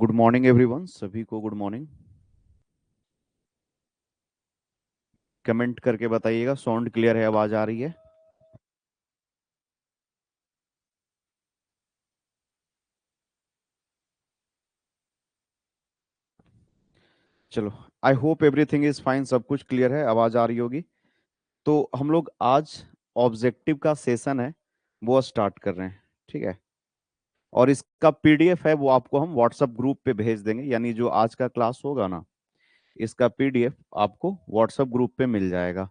Good morning everyone, सभी को good morning. Comment करके बताइएगा साउंड क्लियर है, आवाज आ रही है। चलो, I hope everything is fine, सब कुछ क्लियर है, आवाज आ रही होगी। तो हम लोग आज ऑब्जेक्टिव का सेशन है वो स्टार्ट कर रहे हैं, ठीक है। और इसका पीडीएफ है वो आपको हम व्हाट्सएप ग्रुप पे भेज देंगे, यानी जो आज का क्लास होगा ना, इसका पीडीएफ आपको व्हाट्सएप ग्रुप पे मिल जाएगा।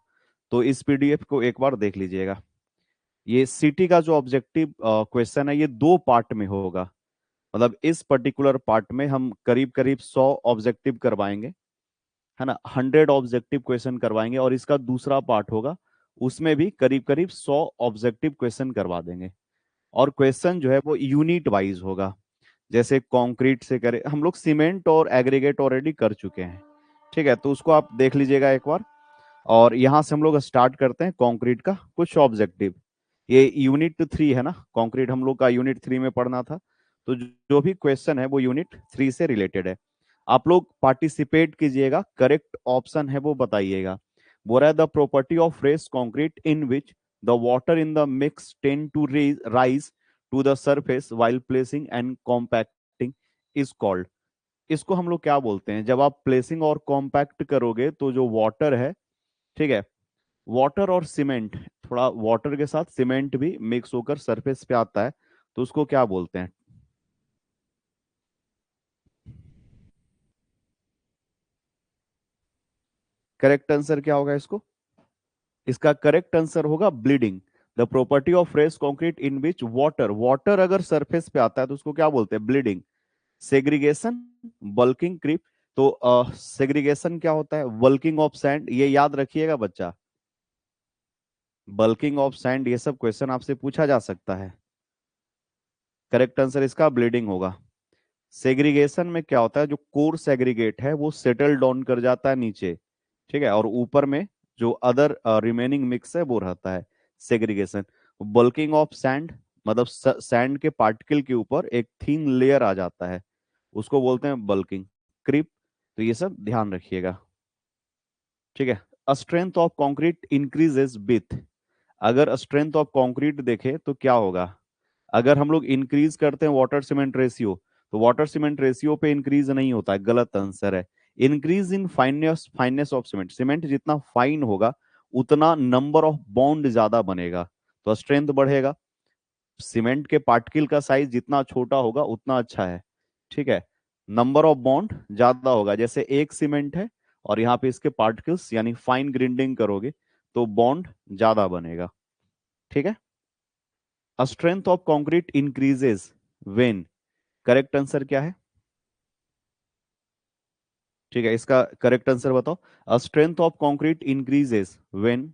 तो इस पीडीएफ को एक बार देख लीजिएगा। ये सीटी का जो ऑब्जेक्टिव क्वेश्चन है ये दो पार्ट में होगा। मतलब इस पर्टिकुलर पार्ट में हम करीब करीब 100 ऑब्जेक्टिव करवाएंगे, है ना। 100 ऑब्जेक्टिव क्वेश्चन करवाएंगे, और इसका दूसरा पार्ट होगा, उसमें भी करीब करीब 100 ऑब्जेक्टिव क्वेश्चन करवा देंगे। और क्वेश्चन जो है वो यूनिट वाइज होगा। जैसे कंक्रीट से करे हम लोग, सीमेंट और एग्रीगेट ऑलरेडी कर चुके हैं, ठीक है। तो उसको आप देख लीजिएगा एक बार। और यहां से हम लोग स्टार्ट करते हैं कंक्रीट का कुछ ऑब्जेक्टिव। ये यूनिट 3 है ना, कंक्रीट हम लोग का यूनिट 3 में पढ़ना था। तो जो भी क्वेश्चन है वो यूनिट 3 से रिलेटेड है। आप लोग पार्टिसिपेट कीजिएगा, करेक्ट ऑप्शन है वो बताइएगा। बोल रहा है the property of fresh concrete in which the water in the mix tend to rise to the surface while placing and compacting is called. इसको हम लोग क्या बोलते हैं, जब आप प्लेसिंग और कॉम्पैक्ट करोगे तो जो वाटर है, ठीक है, वाटर और सीमेंट, थोड़ा वाटर के साथ सीमेंट भी मिक्स होकर सरफेस पे आता है, तो उसको क्या बोलते हैं। करेक्ट आंसर क्या होगा इसको? इसका करेक्ट आंसर होगा bleeding. The property of fresh concrete in which water, water अगर सरफेस पे आता है तो उसको क्या बोलते हैं, ब्लीडिंग। Segregation, bulking, creep. तो सेग्रीगेशन क्या होता है, बल्किंग ऑफ सैंड, ये याद रखिएगा बच्चा। बल्किंग ऑफ सैंड, ये सब क्वेश्चन आपसे पूछा जा सकता है। करेक्ट आंसर इसका ब्लीडिंग होगा। सेग्रीगेशन में क्या होता है, जो कोर सेग्रीगेट है वो सेटल डाउन कर जाता है नीचे, ठीक है, और ऊपर में जो अदर रिमेनिंग मिक्स है वो रहता है, सेग्रीगेशन। बल्किंग ऑफ सैंड, मतलब सैंड के पार्टिकल के ऊपर एक थीन लेयर आ जाता है, उसको बोलते हैं बल्किंग। क्रिप। तो ये सब ध्यान रखिएगा, ठीक है। Strength of concrete increases with, अगर स्ट्रेंथ ऑफ कंक्रीट देखे तो क्या होगा, अगर हम लोग इंक्रीज करते हैं वाटर सीमेंट रेशियो, तो वाटर सीमेंट रेशियो पे इंक्रीज नहीं होता है, गलत आंसर है। Increase in fineness, fineness of cement, cement जितना फाइन होगा उतना नंबर ऑफ बॉन्ड ज्यादा बनेगा, तो स्ट्रेंथ बढ़ेगा। सीमेंट के पार्टिकल का साइज जितना छोटा होगा उतना अच्छा है, ठीक है। नंबर ऑफ बॉन्ड ज्यादा होगा, जैसे एक सीमेंट है और यहाँ पे इसके पार्टिकल्स यानी फाइन ग्राइंडिंग करोगे तो बॉन्ड ज्यादा बनेगा, ठीक है। Strength of concrete increases when, correct answer क्या है? ठीक है, इसका करेक्ट आंसर बताओ। Strength of concrete increases when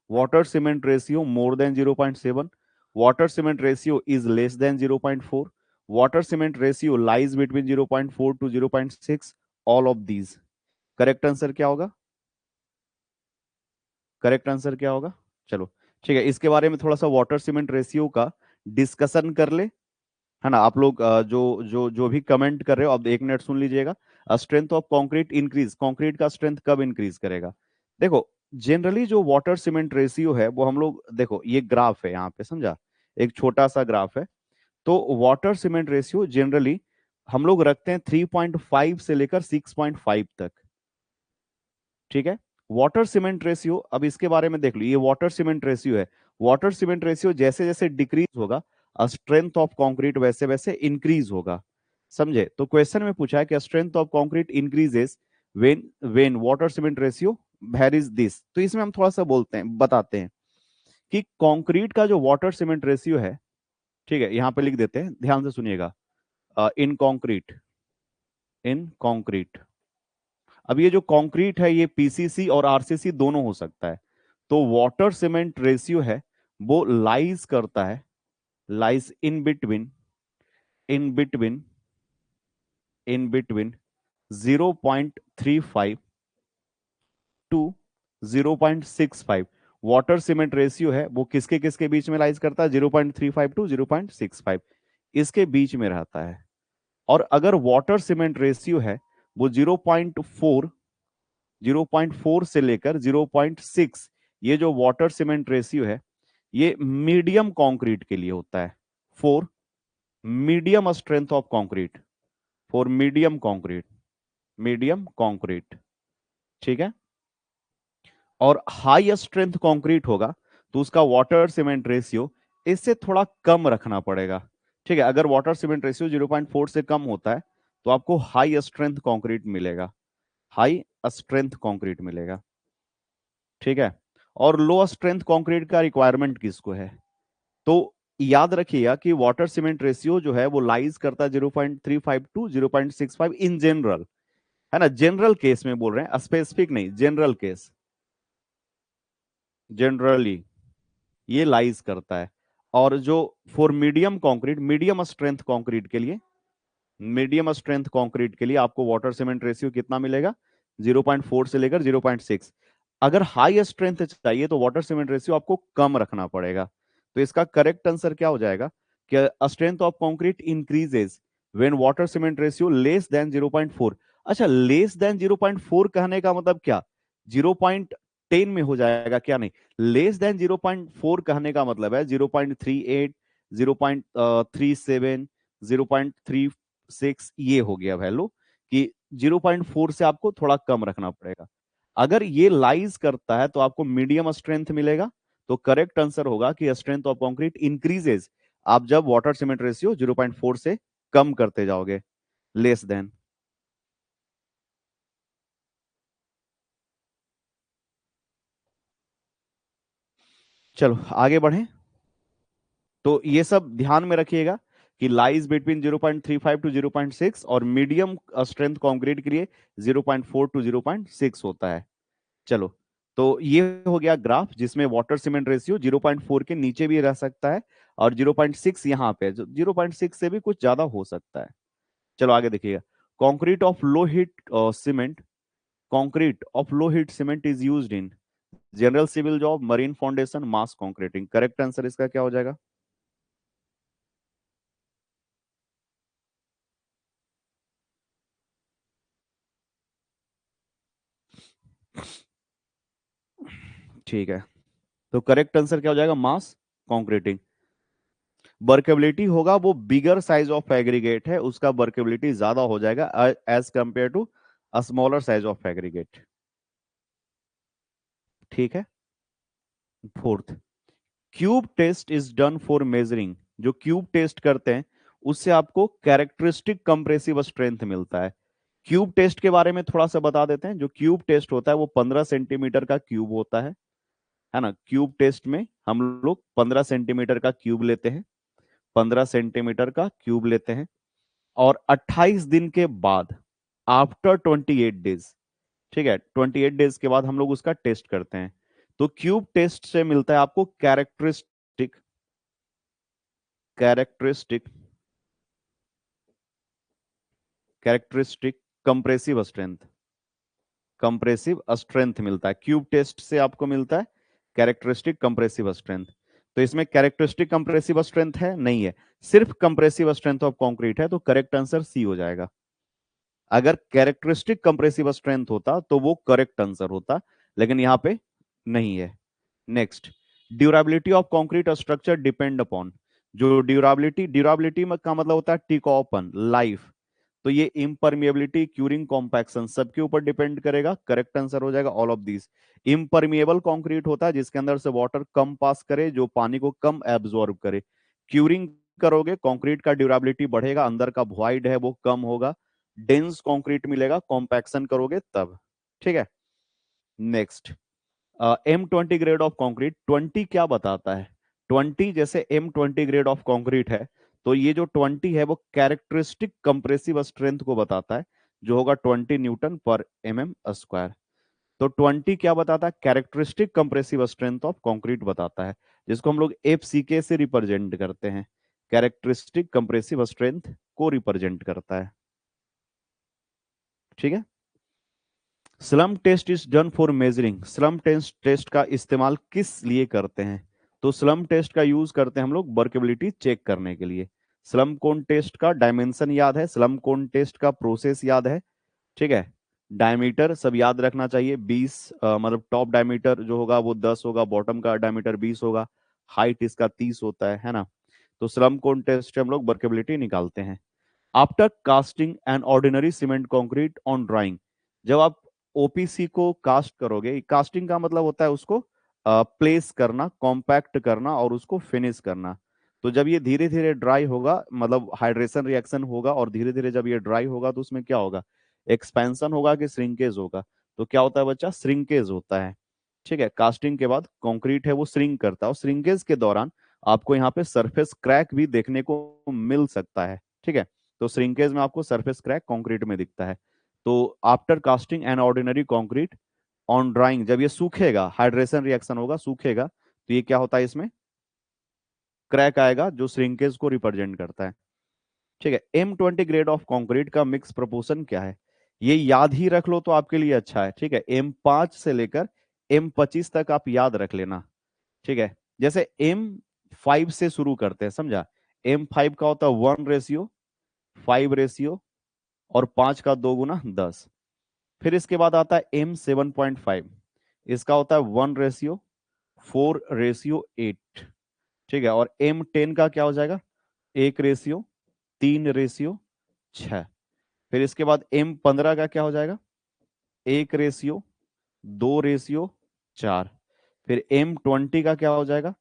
water cement ratio more than 0.7, water cement ratio is less than 0.4, water cement ratio lies between 0.4 to 0.6, all of these. Correct answer क्या होगा? Correct answer क्या होगा? चलो, ठीक है, इसके बारे में थोड़ा सा वाटर सीमेंट रेशियो का डिस्कशन कर ले, है ना। आप लोग जो जो जो भी कमेंट कर रहे हो, अब 1 मिनट सुन लीजिएगा। Strength of concrete increase, concrete का स्ट्रेंथ कब इंक्रीज करेगा? देखो, जनरली जो वाटर सीमेंट रेशियो है वो हम लोग, देखो ये ग्राफ है यहाँ पे, समझा, एक छोटा सा ग्राफ है। तो वाटर सीमेंट रेशियो जनरली हम लोग रखते हैं 3.5 से लेकर 6.5 तक, ठीक है। वाटर सीमेंट रेशियो, अब इसके बारे में देख लो, ये वाटर सीमेंट रेशियो है। वाटर सीमेंट रेशियो जैसे जैसे डिक्रीज होगा, स्ट्रेंथ ऑफ कंक्रीट वैसे वैसे इंक्रीज होगा, समझे। तो क्वेश्चन में पूछा है कि strength of concrete increases when when water cement ratio varies this. तो इसमें हम थोड़ा सा बोलते हैं, बताते हैं कि कंक्रीट का जो वाटर सीमेंट रेशियो है, ठीक है, यहां पे लिख देते हैं, ध्यान से सुनिएगा। इन कंक्रीट, इन कंक्रीट, अब ये जो कंक्रीट है ये पीसीसी और आरसीसी दोनों हो सकता है। तो वाटर सीमेंट रेशियो है वो लाइज करता है, lies in between, in between, in between 0.35 to 0.65। Water cement ratio है वो किसके किसके बीच में लाइज करता है, 0.35 टू 0.65, इसके बीच में रहता है, और अगर वाटर सीमेंट रेशियो है वो 0.4 से लेकर 0.6, ये जो वाटर सीमेंट रेशियो है ये मीडियम कंक्रीट के लिए होता है, for medium strength of concrete, for medium concrete, ठीक है। और हाई स्ट्रेंथ कंक्रीट होगा तो उसका वाटर सीमेंट रेशियो इससे थोड़ा कम रखना पड़ेगा, ठीक है। अगर वाटर सीमेंट रेशियो 0.4 से कम होता है तो आपको हाई स्ट्रेंथ कंक्रीट मिलेगा, हाई स्ट्रेंथ कंक्रीट मिलेगा, ठीक है। और लो स्ट्रेंथ कंक्रीट का रिक्वायरमेंट किसको है, तो याद रखिएगा कि वाटर सीमेंट रेशियो जो है वो लाइज करता है 0.35 टू 0.65 इन जनरल, है ना, जनरल केस में बोल रहे हैं, स्पेसिफिक नहीं, जनरल केस, जनरली ये लाइज करता है। और जो for medium concrete, medium strength concrete के लिए, मीडियम स्ट्रेंथ कंक्रीट के लिए आपको वाटर सीमेंट रेशियो कितना मिलेगा, 0.4 से लेकर 0.6। अगर हाई स्ट्रेंथ चाहिए तो वाटर सीमेंट रेशियो आपको कम रखना पड़ेगा। तो इसका करेक्ट आंसर क्या हो जाएगा कि strength of concrete increases when water cement ratio less than 0.4। अच्छा, लेस देन 0.4 कहने का मतलब क्या, 0.10 में हो जाएगा क्या, नहीं, लेस देन 0.4 कहने का मतलब है 0.38, 0.37, 0.36, ये हो गया वैल्यू कि 0.4 से आपको थोड़ा कम रखना पड़ेगा। अगर ये लाइज करता है तो आपको मीडियम स्ट्रेंथ मिलेगा। तो करेक्ट आंसर होगा कि स्ट्रेंथ ऑफ कंक्रीट इंक्रीजेस आप जब वाटर सीमेंट रेशियो 0.4 से कम करते जाओगे, लेस देन। चलो आगे बढ़ें। तो ये सब ध्यान में रखिएगा कि लाइज बिटवीन 0.35 टू 0.6 और मीडियम स्ट्रेंथ कंक्रीट के लिए 0.4 टू 0.6 होता है। चलो, तो ये हो गया ग्राफ जिसमें वाटर सीमेंट रेशियो 0.4 के नीचे भी रह सकता है और 0.6 यहाँ पे, 0.6 से भी कुछ ज्यादा हो सकता है। चलो आगे देखिएगा। Concrete of low heat cement, concrete of low heat cement is used in general civil job, marine foundation, mass concreting. Correct answer इसका क्या हो जाएगा, ठीक है। तो करेक्ट आंसर क्या हो जाएगा, मास कंक्रीटिंग। वर्केबिलिटी होगा वो बिगर साइज ऑफ एग्रीगेट है, उसका वर्केबिलिटी ज्यादा हो जाएगा as compare to smaller size of aggregate, ठीक है। Fourth, cube test is done for measuring, जो क्यूब टेस्ट करते हैं उससे आपको कैरेक्टरिस्टिक कंप्रेसिव स्ट्रेंथ मिलता है। क्यूब टेस्ट के बारे में थोड़ा सा बता देते हैं। जो क्यूब टेस्ट होता है वो 15 सेंटीमीटर का क्यूब होता है ना। क्यूब टेस्ट में हम लोग 15 सेंटीमीटर का क्यूब लेते हैं, 15 सेंटीमीटर का क्यूब लेते हैं और 28 दिन के बाद, आफ्टर 28 डेज, ठीक है, 28 डेज के बाद हम लोग उसका टेस्ट करते हैं। तो क्यूब टेस्ट से मिलता है आपको characteristic, characteristic characteristic compressive strength, compressive strength मिलता है क्यूब टेस्ट से आपको मिलता है, कैरेक्टरिस्टिक कंप्रेसिव स्ट्रेंथ। तो इसमें कैरेक्टरिस्टिक कंप्रेसिव स्ट्रेंथ है नहीं है, सिर्फ कंप्रेसिव स्ट्रेंथ ऑफ कंक्रीट है, तो करेक्ट आंसर सी हो जाएगा। अगर कैरेक्टरिस्टिक कंप्रेसिव स्ट्रेंथ होता तो वो करेक्ट आंसर होता, लेकिन यहां पे नहीं है। Next, durability of concrete structure depend upon, जो ड्यूरेबिलिटी में का मतलब होता है टिकाऊपन, लाइफ। तो ये इम्परमिएबिलिटी, क्यूरिंग, कॉम्पैक्शन सबके ऊपर डिपेंड करेगा। करेक्ट आंसर हो जाएगा all of this. Impermeable concrete होता है जिसके अंदर से वाटर कम पास करे, जो पानी को कम एब्जॉर्ब करे। क्यूरिंग करोगे कंक्रीट का ड्यूरेबिलिटी बढ़ेगा, अंदर का वॉइड है वो कम होगा, डेंस कंक्रीट मिलेगा। कॉम्पैक्शन करोगे तब, ठीक है। Next, M20 grade of concrete, 20 क्या बताता है, 20 जैसे M20 ग्रेड ऑफ कंक्रीट है तो ये जो 20 है वो कैरेक्टरिस्टिक कंप्रेसिव स्ट्रेंथ को बताता है, जो होगा 20 Nm/mm²। तो 20 क्या बताता है, characteristic compressive strength of concrete बताता है, जिसको हम लोग FCK से रिप्रेजेंट करते हैं, कैरेक्टरिस्टिक कंप्रेसिव स्ट्रेंथ को रिप्रेजेंट करता है, ठीक है। Slump test is done for measuring, slump test का इस्तेमाल किस लिए करते हैं, तो स्लम टेस्ट का यूज करते हैं हम लोग वर्केबिलिटी चेक करने के लिए। स्लम कोन टेस्ट का डायमेंशन याद है, स्लम कोन टेस्ट का प्रोसेस याद है, ठीक है। डायमीटर सब याद रखना चाहिए, 20 मतलब टॉप डायमीटर जो होगा वो 10 होगा, बॉटम का डायमीटर 20 होगा, हाइट इसका 30 होता है ना। तो स्लम कोन टेस्ट से हम लोग वर्केबिलिटी निकालते हैं। After casting an ordinary cement concrete on drawing, जब आप ओपीसी को कास्ट करोगे, कास्टिंग का मतलब होता है उसको प्लेस करना, कॉम्पैक्ट करना और उसको फिनिश करना। तो जब ये धीरे धीरे ड्राई होगा, मतलब हाइड्रेशन रिएक्शन होगा और धीरे धीरे जब ये ड्राई होगा तो उसमें क्या होगा, एक्सपेंशन होगा कि श्रिंकेज होगा। तो क्या होता है बच्चा, श्रिंकेज होता है, ठीक है। कास्टिंग के बाद कंक्रीट है वो श्रिंक करता है, और श्रिंकेज के दौरान आपको यहाँ पे सरफेस क्रैक भी देखने को मिल सकता है, ठीक है। तो श्रिंकेज में आपको सरफेस क्रैक कंक्रीट में दिखता है। तो after casting an ordinary concrete on drawing, जब ये सूखेगा, हाइड्रेशन रिएक्शन होगा, सूखेगा, तो ये क्या होता है, इसमें क्रैक आएगा जो श्रिंकेज को रिप्रेजेंट करता है, ठीक है। M20 ग्रेड ऑफ कंक्रीट का मिक्स प्रोपोर्शन क्या है, ये याद ही रख लो तो आपके लिए अच्छा है, ठीक है। M5 से लेकर M25 तक आप याद रख लेना, ठीक है। जैसे M5 से शुरू करते हैं, समझा। M5 का होता है 1:5, 5:, और 5 का 2 गुना 10। फिर इसके बाद आता है M7.5, इसका होता है 1:4:8, ठीक है। और M10 का क्या हो जाएगा, 1:3:6। फिर इसके बाद M15 का क्या हो जाएगा, 1:2:4। फिर M20 का क्या हो जाएगा,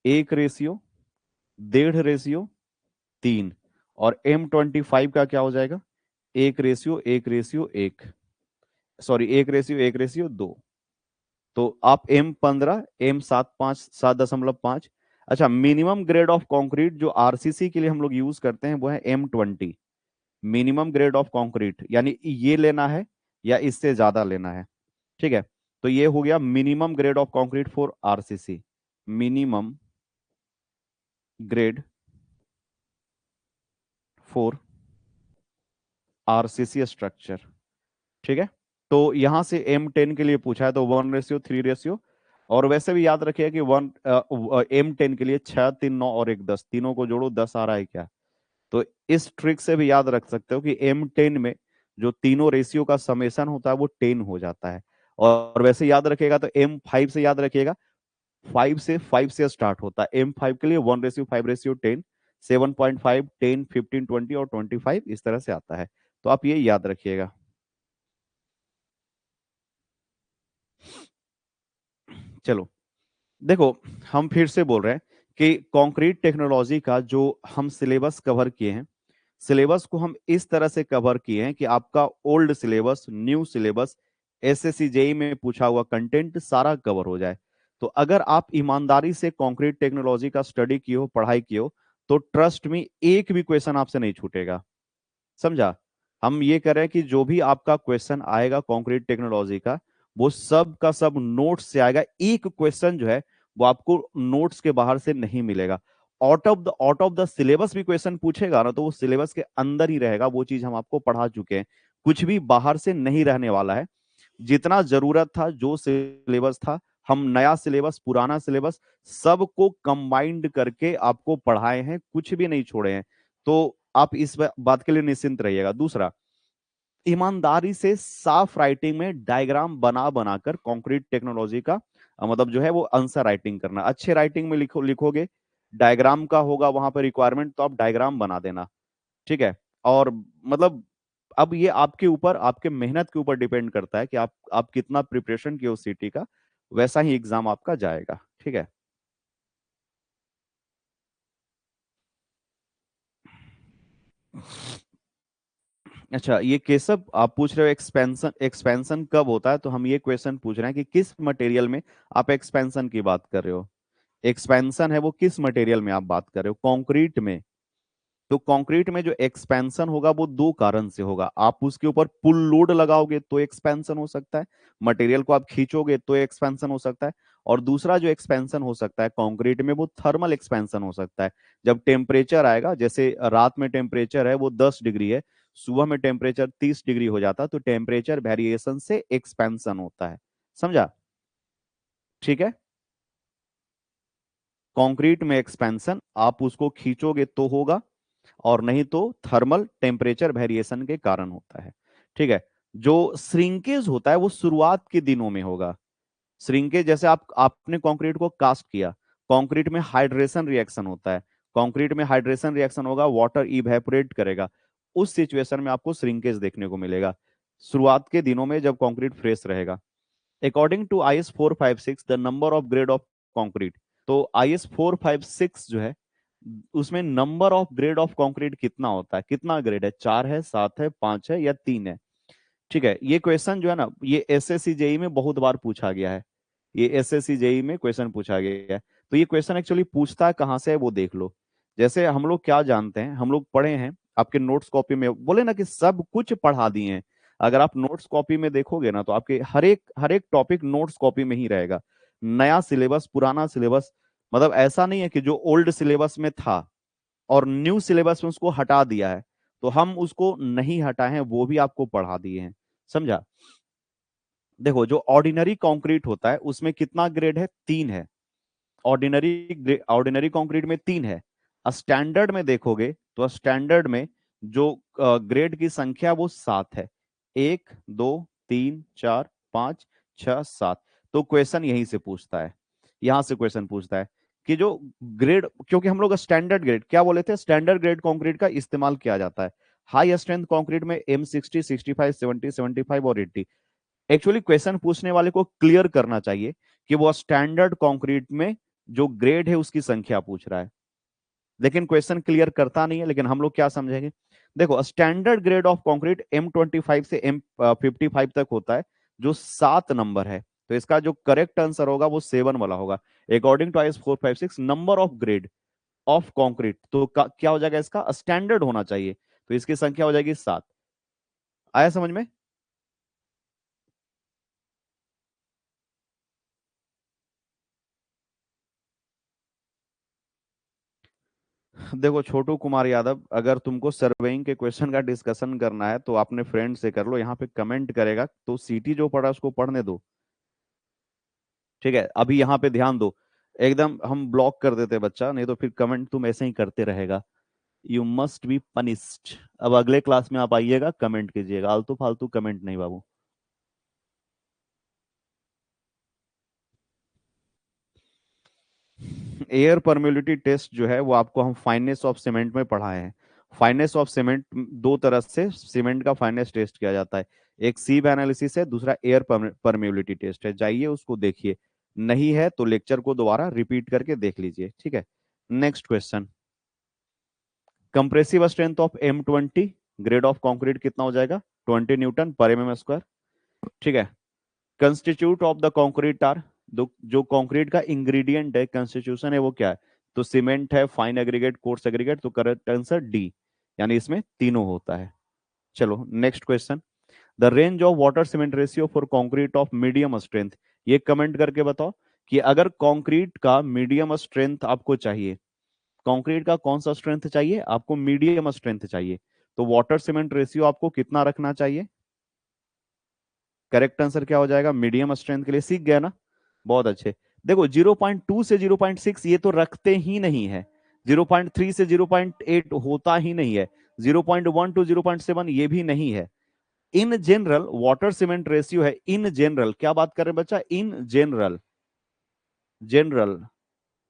1:1:3। और M25 का क्या हो जाएगा, 1:1:1, सॉरी 1:1:2। तो आप M15, M7.5, 7.5। अच्छा, मिनिमम ग्रेड ऑफ कंक्रीट जो आरसीसी के लिए हम लोग यूज करते हैं वो है M20, minimum grade of concrete, यानी ये लेना है या इससे ज्यादा लेना है, ठीक है। तो ये हो गया minimum grade of concrete for RCC, minimum grade for RCC structure, ठीक है। तो यहां से M10 के लिए पूछा है तो 1:3। और वैसे भी याद रखिए कि M10 के लिए 6, 3, 9 और 1, 10, तीनों को जोड़ो 10 आ रहा है क्या। तो इस ट्रिक से भी याद रख सकते हो कि M10 में जो तीनों रेशियो का समेशन होता है वो 10 हो जाता है। और वैसे याद रखिएगा तो M5 से याद रखिएगा, 5 से स्टार्ट होता है। M5 के लिए 1:5:10, 7.5, 10, 15, 20 और 25 इस तरह से आता है। तो आप ये याद रखिएगा। चलो देखो, हम फिर से बोल रहे हैं कि कंक्रीट टेक्नोलॉजी का जो हम सिलेबस कवर किए हैं, सिलेबस को हम इस तरह से कवर किए हैं कि आपका old syllabus, new syllabus, SSC JE में पूछा हुआ कंटेंट सारा कवर हो जाए। तो अगर आप ईमानदारी से कंक्रीट टेक्नोलॉजी का स्टडी किए हो, पढ़ाई किए हो, तो ट्रस्ट में एक भी क्वेश्चन आपसे नहीं छूटेगा, समझा। हम ये कह रहे हैं कि जो भी आपका क्वेश्चन आएगा कंक्रीट टेक्नोलॉजी का, वो सब का सब नोट्स से आएगा। एक क्वेश्चन जो है वो आपको नोट्स के बाहर से नहीं मिलेगा। आउट ऑफ द सिलेबस भी क्वेश्चन पूछेगा ना, तो वो सिलेबस के अंदर ही रहेगा, वो चीज हम आपको पढ़ा चुके हैं। कुछ भी बाहर से नहीं रहने वाला है। जितना जरूरत था, जो सिलेबस था, हम नया सिलेबस, पुराना सिलेबस सबको कंबाइंड करके आपको पढ़ाए हैं, कुछ भी नहीं छोड़े हैं। तो आप इस बात के लिए निश्चिंत रहिएगा। दूसरा, ईमानदारी से साफ राइटिंग में डायग्राम बना बनाकर कंक्रीट टेक्नोलॉजी का मतलब जो है वो आंसर राइटिंग करना। अच्छे राइटिंग में लिखोगे, डायग्राम का होगा वहां पर रिक्वायरमेंट, तो आप डायग्राम बना देना, ठीक है। और मतलब अब ये आपके ऊपर, आपके मेहनत के ऊपर डिपेंड करता है कि आप कितना प्रिपरेशन किए हो सीटी का, वैसा ही एग्जाम आपका जाएगा, ठीक है। अच्छा, ये केसब आप पूछ रहे हो एक्सपेंशन, एक्सपेंशन कब होता है, तो हम ये क्वेश्चन पूछ रहे हैं कि किस मटेरियल में आप एक्सपेंशन की बात कर रहे हो। एक्सपेंशन है वो किस मटेरियल में आप बात कर रहे हो, कंक्रीट में। तो कंक्रीट में जो एक्सपेंशन होगा वो दो कारण से होगा। आप उसके ऊपर पुल लोड लगाओगे तो एक्सपेंशन हो सकता है, मटेरियल को आप खींचोगे तो एक्सपेंशन हो सकता है। और दूसरा जो एक्सपेंशन हो सकता है कंक्रीट में, वो थर्मल एक्सपेंशन हो सकता है। जब टेम्परेचर आएगा, जैसे रात में टेम्परेचर है वो 10 डिग्री है, सुबह में टेम्परेचर 30 डिग्री हो जाता है, तो टेम्परेचर वेरिएशन से एक्सपेंशन होता है, समझा, ठीक है। कंक्रीट में एक्सपेंशन आप उसको खींचोगे तो होगा, और नहीं तो थर्मल टेम्परेचर वेरिएशन के कारण होता है। ठीक है। जो श्रिंकेज होता है वो शुरुआत के दिनों में होगा। श्रिंकेज जैसे आपने कंक्रीट को कास्ट किया, कंक्रीट में हाइड्रेशन रिएक्शन होता है, कंक्रीट में हाइड्रेशन रिएक्शन होगा, वाटर इवेपोरेट करेगा, उस सिचुएशन में आपको श्रिंकेज देखने को मिलेगा शुरुआत के दिनों में जब कंक्रीट फ्रेश रहेगा। According to IS 456 the number of grade of concrete, तो IS 456 जो है उसमें number of grade of concrete कितना होता है, कितना ग्रेड है, 4 है, 7 है, 5 है या 3 है। ठीक है। ये क्वेश्चन जो है ना, ये SSC जेई में बहुत बार पूछा गया है, ये SSC जेई में क्वेश्चन पूछा गया है। तो ये क्वेश्चन एक्चुअली पूछता है कहाँ से है वो देख लो। जैसे हम लोग क्या जानते हैं, हम लोग पढ़े हैं आपके नोट्स कॉपी में, बोले ना कि सब कुछ पढ़ा दिए हैं। अगर आप नोट्स कॉपी में देखोगे ना तो आपके हर एक टॉपिक नोट्स कॉपी में ही रहेगा। नया सिलेबस पुराना सिलेबस, मतलब ऐसा नहीं है कि जो ओल्ड सिलेबस में था और न्यू सिलेबस में उसको हटा दिया है, तो हम उसको नहीं हटाए हैं, वो भी आपको पढ़ा दिए हैं। समझा। देखो जो ऑर्डिनरी कंक्रीट होता है उसमें कितना ग्रेड है, 3 है। ऑर्डिनरी कंक्रीट में 3 है। स्टैंडर्ड में देखोगे तो स्टैंडर्ड में जो ग्रेड की संख्या वो 7 है। 1 2 3 4 5 6 7। तो क्वेश्चन यहीं से पूछता है, यहां से क्वेश्चन पूछता है कि जो ग्रेड, क्योंकि हम लोग स्टैंडर्ड ग्रेड क्या बोले थे, स्टैंडर्ड ग्रेड कंक्रीट का इस्तेमाल किया जाता है। हाई स्ट्रेंथ कंक्रीट में M60 65 70 75 और 80। एक्चुअली क्वेश्चन पूछने वाले को क्लियर करना चाहिए कि वो स्टैंडर्ड कंक्रीट में जो ग्रेड है उसकी संख्या पूछ रहा है, लेकिन क्वेश्चन क्लियर करता नहीं है। लेकिन हम लोग क्या समझेंगे, देखो standard grade of concrete M25 से M55 तक होता है, जो 7 नंबर है। तो इसका जो करेक्ट आंसर होगा वो 7 वाला होगा। According to IS 456 number of grade of concrete, तो क्या हो जाएगा, इसका स्टैंडर्ड होना चाहिए, तो इसकी संख्या हो जाएगी 7। आया समझ में। देखो छोटू कुमार यादव, अगर तुमको सर्वेइंग के क्वेश्चन का डिस्कशन करना है तो अपने फ्रेंड से कर लो, यहाँ पे कमेंट करेगा तो सीटी जो पढ़ा उसको पढ़ने दो। ठीक है, अभी यहाँ पे ध्यान दो, एकदम हम ब्लॉक कर देते बच्चा, नहीं तो फिर कमेंट तुम ऐसे ही करते रहेगा। You must be punished. अब अगले क्लास में आप आइएगा, कमेंट कीजिएगा, आलतू फालतू कमेंट नहीं बाबू। एयर परमेबिलिटी टेस्ट जो है वो आपको हम फाइनेस ऑफ सीमेंट में पढ़ाए हैं। फाइनेस ऑफ सीमेंट, दो तरह से सीमेंट का फाइनेस टेस्ट किया जाता है, एक सीव एनालिसिस है, दूसरा एयर परमेबिलिटी टेस्ट है। जाइए उसको देखिए, नहीं है तो लेक्चर को दोबारा रिपीट करके देख लीजिए। ठीक है। Next question, compressive strength of M20 grade of concrete कितना हो जाएगा, 20 न्यूटन पर mm स्क्वायर। ठीक है। Constitute of the concrete are, जो कंक्रीट का इंग्रेडिएंट है, कंस्टिट्यूशन है, वो क्या है, तो सीमेंट है, फाइन एग्रीगेट, कोर्स एग्रीगेट, तो करेक्ट आंसर डी, यानी इसमें तीनों होता है। चलो next question, the range of water cement ratio for concrete of medium strength. ये कमेंट करके बताओ कि अगर कंक्रीट का मीडियम स्ट्रेंथ आपको चाहिए, कंक्रीट का कौन सा स्ट्रेंथ चाहिए आपको, मीडियम स्ट्रेंथ चाहिए, तो वाटर सीमेंट रेशियो आपको कितना रखना चाहिए। करेक्ट आंसर क्या हो जाएगा, मीडियम स्ट्रेंथ के लिए, सीख गया ना, बहुत अच्छे। देखो 0.2 से 0.6 ये तो रखते ही नहीं है, 0.3 से 0.8 होता ही नहीं है, 0.1 टू 0.7 ये भी नहीं है। In general water cement ratio है, इन जनरल, क्या बात कर रहे हैं बच्चा, इन जनरल, जनरल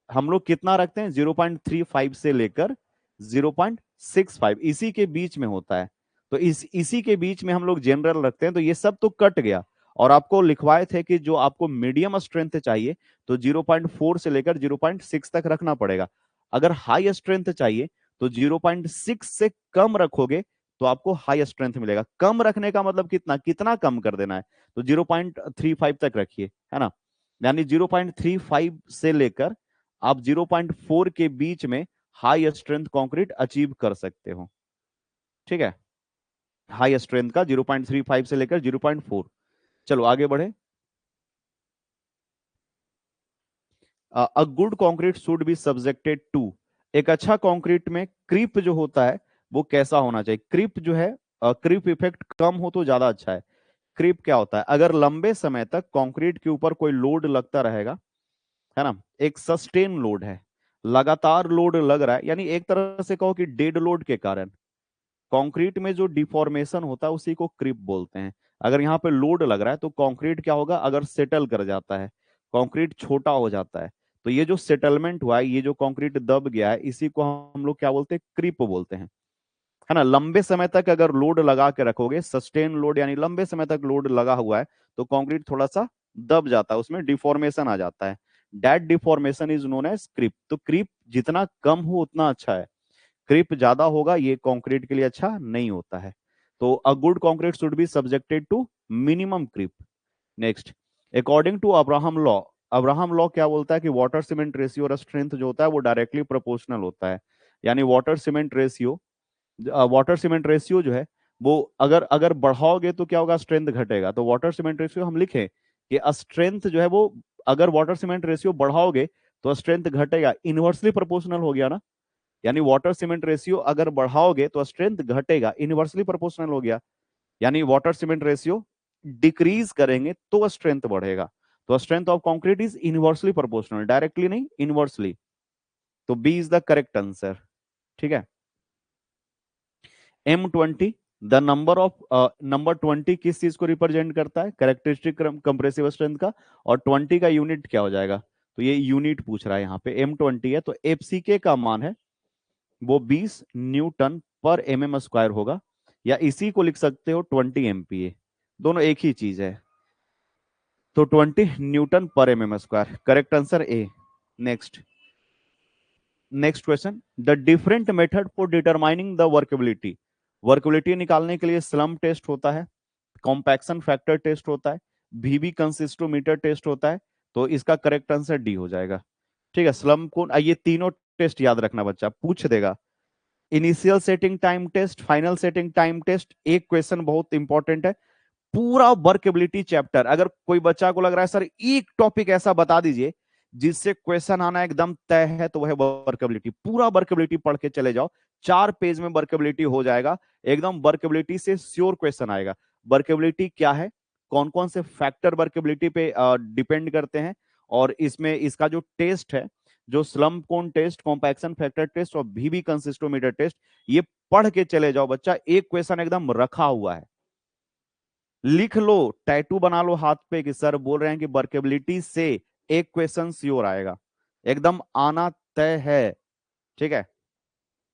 हम लोग कितना रखते हैं, 0.35 से लेकर 0.65, इसी के बीच में होता है। तो इसी के बीच में हम लोग जनरल रखते हैं, तो ये सब तो कट गया। और आपको लिखवाए थे कि जो आपको मीडियम स्ट्रेंथ चाहिए तो 0.4 से लेकर 0.6 तक रखना पड़ेगा। अगर हाई स्ट्रेंथ चाहिए तो 0.6 से कम रखोगे तो आपको हाई स्ट्रेंथ मिलेगा। कम रखने का मतलब कितना, कितना कम कर देना है, तो 0.35 तक रखिए, है ना। यानी 0.35 से लेकर आप 0.4 के बीच में हाई स्ट्रेंथ कंक्रीट अचीव कर सकते हो। ठीक है, हाई स्ट्रेंथ का 0.35 से लेकर 0.4। चलो आगे बढ़े। A good concrete should be subjected to, एक अच्छा कंक्रीट में क्रीप जो होता है वो कैसा होना चाहिए, क्रीप जो है, क्रीप इफेक्ट कम हो तो ज्यादा अच्छा है। क्रीप क्या होता है, अगर लंबे समय तक कंक्रीट के ऊपर कोई लोड लगता रहेगा, है ना, एक सस्टेन लोड है, लगातार लोड लग रहा है, यानी एक तरह से कहो कि डेड लोड के कारण कंक्रीट में जो डिफॉर्मेशन होता है उसी को क्रिप बोलते हैं। अगर यहाँ पे लोड लग रहा है तो कंक्रीट क्या होगा, अगर सेटल कर जाता है, कंक्रीट छोटा हो जाता है, तो ये जो सेटलमेंट हुआ है, ये जो कंक्रीट दब गया है, इसी को हम लोग क्या बोलते हैं, क्रिप बोलते हैं, है ना। लंबे समय तक अगर लोड लगा के रखोगे, सस्टेन लोड यानी लंबे समय तक लोड लगा हुआ है, तो कंक्रीट थोड़ा सा दब जाता है, उसमें डिफॉर्मेशन आ जाता है। That deformation is known as creep. तो क्रीप जितना कम हो उतना अच्छा है, क्रीप ज्यादा होगा ये कंक्रीट के लिए अच्छा नहीं होता है। तो a good concrete should be subjected to minimum creep. Next, according to Abraham law, Abraham law क्या बोलता है कि वाटर सीमेंट रेशियो और स्ट्रेंथ जो होता है वो डायरेक्टली प्रोपोर्शनल होता है। यानी वाटर सीमेंट रेशियो जो है वो अगर अगर बढ़ाओगे तो क्या होगा, स्ट्रेंथ घटेगा। तो वाटर सीमेंट रेशियो हम लिखें कि स्ट्रेंथ जो है वो, अगर वाटर सीमेंट रेशियो बढ़ाओगे तो स्ट्रेंथ घटेगा, इनवर्सली प्रोपोर्शनल हो गया ना। यानी वाटर सीमेंट रेशियो अगर बढ़ाओगे तो स्ट्रेंथ घटेगा, इनवर्सली प्रोपोर्शनल हो गया। यानी वाटर सीमेंट रेशियो डिक्रीज करेंगे तो स्ट्रेंथ बढ़ेगा। तो strength of concrete is inversely proportional, directly नहीं, इनवर्सली। तो B is the correct answer. ठीक है। M20, द नंबर 20 किस चीज को रिप्रेजेंट करता है, कैरेक्टरिस्टिक कंप्रेसिव स्ट्रेंथ का। और 20 का यूनिट क्या हो जाएगा, तो ये यूनिट पूछ रहा है यहाँ पे। M20 है तो FCK का मान है वो 20 न्यूटन पर mm² होगा, या इसी को लिख सकते हो 20 MPa, दोनों एक ही चीज है। तो 20 न्यूटन पर mm², correct answer A. Next, next question, the different method for determining the workability. Workability निकालने के लिए स्लम टेस्ट होता है, कॉम्पैक्शन फैक्टर टेस्ट होता है, VB कंसिस्टोमीटर टेस्ट होता है। तो इसका करेक्ट आंसर डी हो जाएगा। ठीक है। स्लम को ये तीनों टेस्ट याद रखना, बच्चा पूछ देगा। Initial setting time test, final setting time test. एक क्वेश्चन बहुत इंपॉर्टेंट है, पूरा वर्केबिलिटी चैप्टर, अगर कोई बच्चा को लग रहा है सर एक टॉपिक ऐसा बता दीजिए जिससे क्वेश्चन आना एकदम तय है, तो वह वर्केबिलिटी, पूरा वर्केबिलिटी पढ़ के चले जाओ, 4 पेज में वर्केबिलिटी हो जाएगा एकदम। वर्केबिलिटी से श्योर क्वेश्चन आएगा। वर्केबिलिटी क्या है, कौन कौन से फैक्टर वर्केबिलिटी पे डिपेंड करते हैं, और इसमें इसका जो टेस्ट है, जो स्लम कोन टेस्ट, कॉम्पैक्शन फैक्टर टेस्ट और VB कंसिस्टोमीटर टेस्ट, ये पढ़ के चले जाओ बच्चा। एक क्वेश्चन एकदम रखा हुआ है, लिख लो, टैटू बना लो हाथ पे कि सर बोल रहे हैं कि वर्केबिलिटी से एक क्वेश्चन श्योर आएगा, एकदम आना तय है। ठीक है।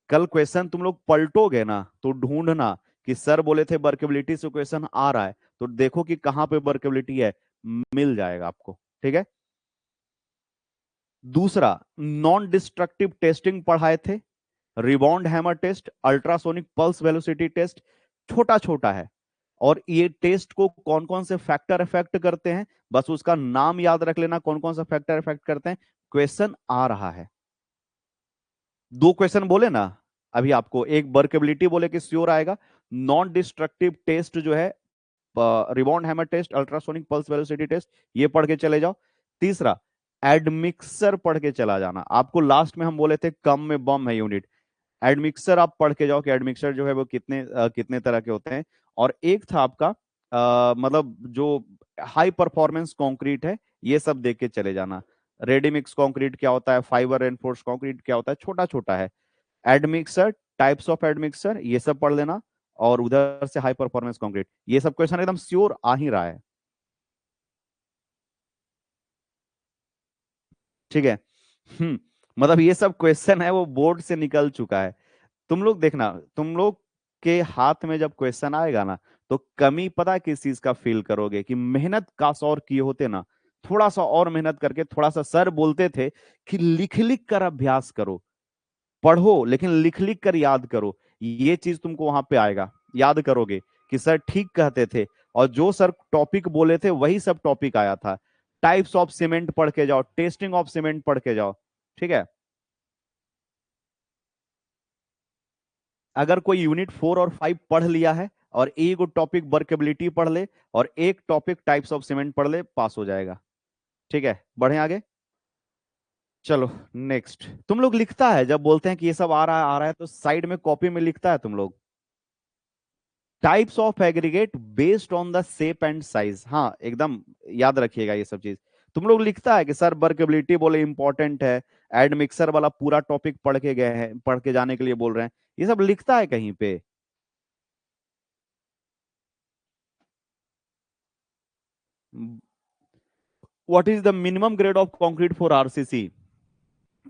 कल क्वेश्चन तुम लोग पलटोगे ना तो ढूंढना कि सर बोले थे वर्केबिलिटी से क्वेश्चन आ रहा है, तो देखो कि कहां पे वर्केबिलिटी है, मिल जाएगा आपको। ठीक है। दूसरा, नॉन डिस्ट्रक्टिव टेस्टिंग पढ़ाए थे, rebound hammer test, ultrasonic pulse velocity test. छोटा छोटा है, और ये टेस्ट को कौन कौन से फैक्टर इफेक्ट करते हैं, बस उसका नाम याद रख लेना, कौन कौन सा फैक्टर इफेक्ट करते हैं। क्वेश्चन आ रहा है, 2 क्वेश्चन बोले ना अभी आपको, एक वर्केबिलिटी बोले कि श्योर आएगा, नॉन डिस्ट्रक्टिव टेस्ट जो है, rebound hammer test, ultrasonic pulse velocity test, ये पढ़ के चले जाओ। तीसरा, एडमिक्सर पढ़ के चला जाना। आपको लास्ट में हम बोले थे कम में बम है यूनिट, एडमिक्सर आप पढ़ के जाओ कि एडमिक्सर जो है वो कितने तरह के होते हैं। और एक था आपका मतलब जो हाई परफॉर्मेंस कंक्रीट है, ये सब देख के चले जाना। रेडीमिक्स कंक्रीट क्या होता है, फाइबर रेनफोर्स कंक्रीट क्या होता है, छोटा छोटा है। एडमिक्सर, टाइप्स ऑफ एडमिक्सर, ये सब पढ़ लेना। और उधर से हाई परफॉर्मेंस कंक्रीट, ये सब क्वेश्चन एकदम श्योर आ ही रहा है। ठीक है। मतलब ये सब क्वेश्चन है वो बोर्ड से निकल चुका है। तुम लोग देखना, तुम लोग के हाथ में जब क्वेश्चन आएगा ना, तो कमी पता है किस चीज का फील करोगे, कि मेहनत काश और किए होते ना, थोड़ा सा और मेहनत करके, थोड़ा सा सर बोलते थे कि लिख लिख कर अभ्यास करो, पढ़ो लेकिन लिख लिख कर याद करो। ये चीज तुमको वहां पे आएगा, याद करोगे कि सर ठीक कहते थे, और जो सर टॉपिक बोले थे वही सब टॉपिक आया था। टाइप्स ऑफ सीमेंट पढ़ के जाओ, टेस्टिंग ऑफ सीमेंट पढ़ के जाओ। ठीक है। अगर कोई यूनिट 4 और 5 पढ़ लिया है, और एक टॉपिक वर्केबिलिटी पढ़ ले, और एक टॉपिक टाइप्स ऑफ सीमेंट पढ़ ले, पास हो जाएगा। ठीक है, बढ़े आगे। चलो, नेक्स्ट। तुम लोग लिखता है जब बोलते हैं कि ये सब आ रहा है, तो साइड में कॉपी में लिखता है तुम लोग, types of aggregate based on the shape and size. हाँ एकदम याद रखिएगा ये सब चीज। तुम लोग लिखता है कि सर वर्केबिलिटी बोले इंपॉर्टेंट है, एड मिक्सर वाला पूरा टॉपिक पढ़ के गए हैं, पढ़ के जाने के लिए बोल रहे हैं, ये सब लिखता है कहीं पे? What is the minimum grade of concrete for RCC?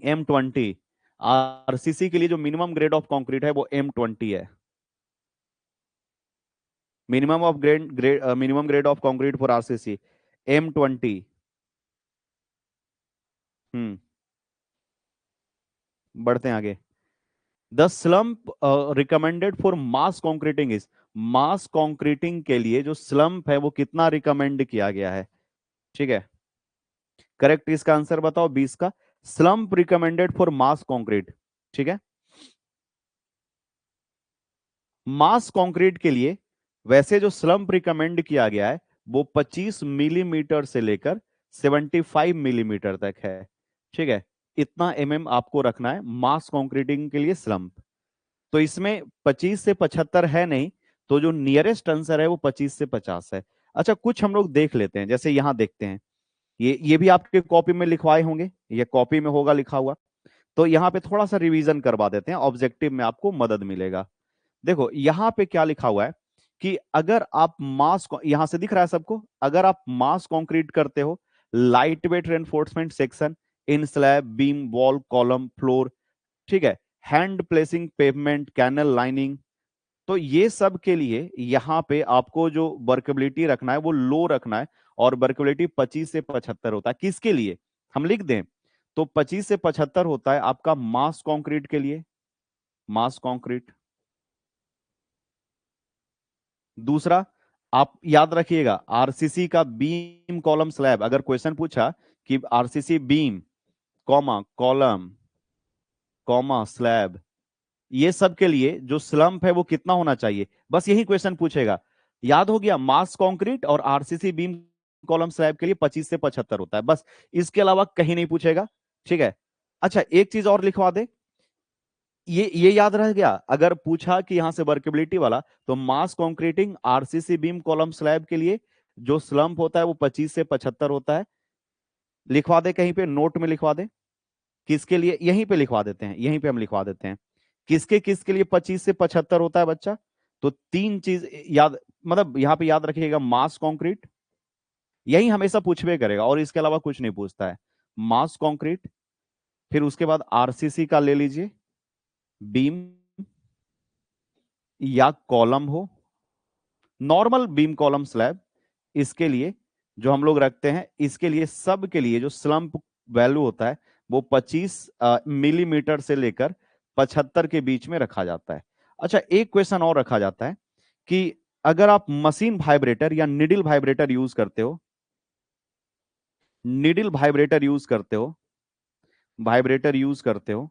M20। RCC के लिए जो मिनिमम ग्रेड ऑफ कंक्रीट है वो M20 है। Minimum of minimum grade of concrete for RCC M20। हम्म। बढ़ते हैं आगे। The slump recommended for mass concreting is, mass concreting के लिए जो स्लम्प है वो कितना रिकमेंड किया गया है? ठीक है, करेक्ट इसका आंसर बताओ 20 का। Slump recommended for mass concrete. ठीक है, मास कंक्रीट के लिए वैसे जो स्लम्प रिकमेंड किया गया है वो 25 मिलीमीटर से लेकर 75 मिलीमीटर तक है। ठीक है, इतना आपको रखना है मास कंक्रीटिंग के लिए स्लम्प। तो इसमें 25 से 75 है नहीं, तो जो नियरेस्ट आंसर है वो 25 से 50 है। अच्छा, कुछ हम लोग देख लेते हैं, जैसे यहां देखते हैं, ये भी आपके कॉपी में लिखवाए होंगे, ये कॉपी में होगा लिखा हुआ। तो यहाँ पे थोड़ा सा रिवीजन करवा देते हैं, ऑब्जेक्टिव में आपको मदद मिलेगा। देखो यहां पे क्या लिखा हुआ है कि अगर आप यहां से दिख रहा है सबको, अगर आप मास कंक्रीट करते हो, light weight reinforcement section in slab beam wall column floor, ठीक है, hand placing pavement canal lining, तो ये सब के लिए यहां पे आपको जो वर्केबिलिटी रखना है वो लो रखना है। और वर्केबिलिटी 25 से 75 होता है, किसके लिए? हम लिख दें तो 25 से 75 होता है आपका मास कंक्रीट के लिए, मास कंक्रीट। दूसरा, आप याद रखिएगा आरसीसी का बीम कॉलम स्लैब, अगर क्वेश्चन पूछा कि RCC beam comma column comma slab, ये सब के लिए जो स्लम्प है वो कितना होना चाहिए, बस यही क्वेश्चन पूछेगा। याद हो गया, मास कंक्रीट और आरसीसी बीम कॉलम स्लैब के लिए 25 से 75 होता है, बस, इसके अलावा कहीं नहीं पूछेगा। ठीक है। अच्छा, एक चीज और लिखवा दे, ये याद रह गया, अगर पूछा कि यहां से वर्केबिलिटी वाला, तो mass concreting RCC beam column slab के लिए जो स्लम्प होता है वो 25 से 75 होता है। लिखवा दे कहीं पे, नोट में लिखवा दे, किसके लिए, यहीं पे लिखवा देते हैं, यहीं पे हम लिखवा देते हैं, किसके किसके लिए 25 से 75 होता है बच्चा। तो तीन चीज याद, मतलब यहां पे याद रखिएगा, मास कंक्रीट, यही हमेशा पूछवे करेगा और इसके अलावा कुछ नहीं पूछता है। मास कंक्रीट, फिर उसके बाद आरसीसी का ले लीजिए, बीम या कॉलम हो, नॉर्मल बीम कॉलम स्लैब, इसके लिए जो हम लोग रखते हैं, इसके लिए सब के लिए जो स्लम्प वैल्यू होता है वो 25 मिलीमीटर से लेकर 75 के बीच में रखा जाता है। अच्छा, एक क्वेश्चन और रखा जाता है कि अगर आप मशीन वाइब्रेटर या निडल वाइब्रेटर यूज करते हो, निडल वाइब्रेटर यूज करते हो, वाइब्रेटर यूज करते हो,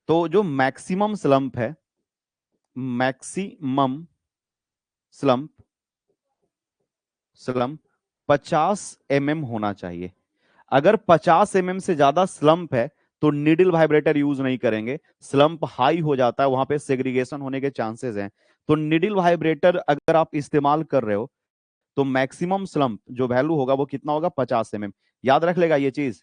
तो जो मैक्सिमम स्लम्प है, मैक्सिमम स्लम्प स्लम्प 50 होना चाहिए। अगर 50 से ज्यादा स्लम्प है तो निडल वाइब्रेटर यूज नहीं करेंगे, स्लम्प हाई हो जाता है, वहां पे सेग्रीगेशन होने के चांसेस हैं। तो निडल वाइब्रेटर अगर आप इस्तेमाल कर रहे हो तो मैक्सिमम स्लम्प जो वैल्यू होगा वो कितना होगा, 50 याद रख लेगा ये चीज।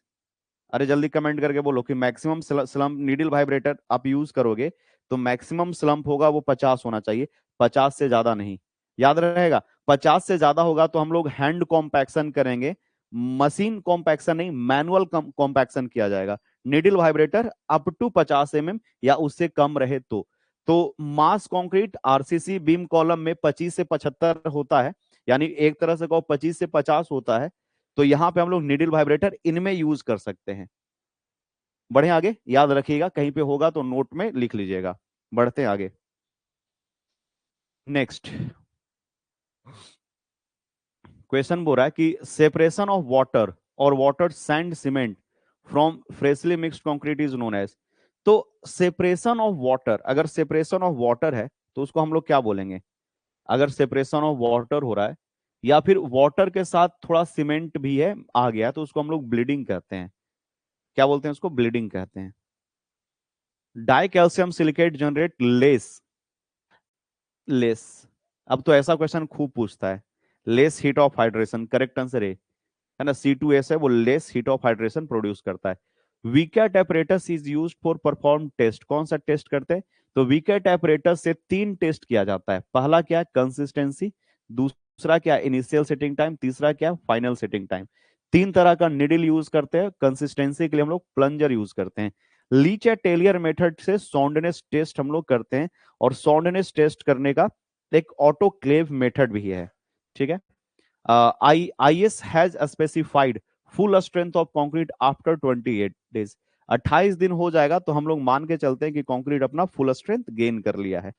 अरे जल्दी कमेंट करके बोलो कि मैक्सिमम स्लम्प नीडल वाइब्रेटर आप यूज करोगे तो मैक्सिमम स्लम्प होगा वो 50 होना चाहिए, 50 से ज्यादा नहीं। याद रहेगा, 50 से ज्यादा होगा तो हम लोग हैंड कॉम्पैक्शन करेंगे, मशीन कॉम्पैक्शन नहीं, मैनुअल कॉम्पैक्शन किया जाएगा। नीडल वाइब्रेटर अप टू 50 या उससे कम रहे तो मास कंक्रीट आरसीसी बीम कॉलम में 25 से 75 होता है, यानी एक तरह से कहो 25 से 50 होता है। तो यहां पे हम लोग निडल वाइब्रेटर इनमें यूज कर सकते हैं। बढ़े आगे, याद रखिएगा, कहीं पे होगा तो नोट में लिख लीजिएगा। बढ़ते हैं आगे। नेक्स्ट क्वेश्चन बोल रहा है कि सेपरेशन ऑफ वाटर और water sand cement from freshly mixed concrete is known as. तो सेपरेशन ऑफ वाटर, अगर सेपरेशन ऑफ वाटर है तो उसको हम लोग क्या बोलेंगे? अगर सेपरेशन ऑफ वाटर हो रहा है या फिर वाटर के साथ थोड़ा सीमेंट भी है आ गया तो उसको हम लोग ब्लीडिंग कहते हैं। क्या बोलते हैं उसको? ब्लीडिंग कहते हैं। Dicalcium silicate generate less, less, अब तो ऐसा क्वेश्चन खूब पूछता है, less heat of hydration, correct answer है। है ना, C2S है, वो less heat of hydration produce करता है। Vicat apparatus is used for perform test, कौन सा टेस्ट करते हैं? तो वीकेट एपरेटस से तीन टेस्ट किया जाता है। पहला क्या है? कंसिस्टेंसी। दूसरा क्या है? Initial setting time. तीसरा क्या है? Final setting time. तीन तरह का निडल यूज करते हैं। कंसिस्टेंसी के लिए हम लोग प्लंजर यूज करते हैं। लीच एट टेलियर मेथड से सॉन्डनेस टेस्ट हम लोग करते हैं, और सॉन्डनेस टेस्ट करने का एक ऑटोक्लेव मेथड भी है। ठीक है। IS has specified full strength of concrete after 28 days। 28 दिन हो जाएगा तो हम लोग मान के चलते हैं कि कंक्रीट अपना फुल स्ट्रेंथ गेन कर लिया है।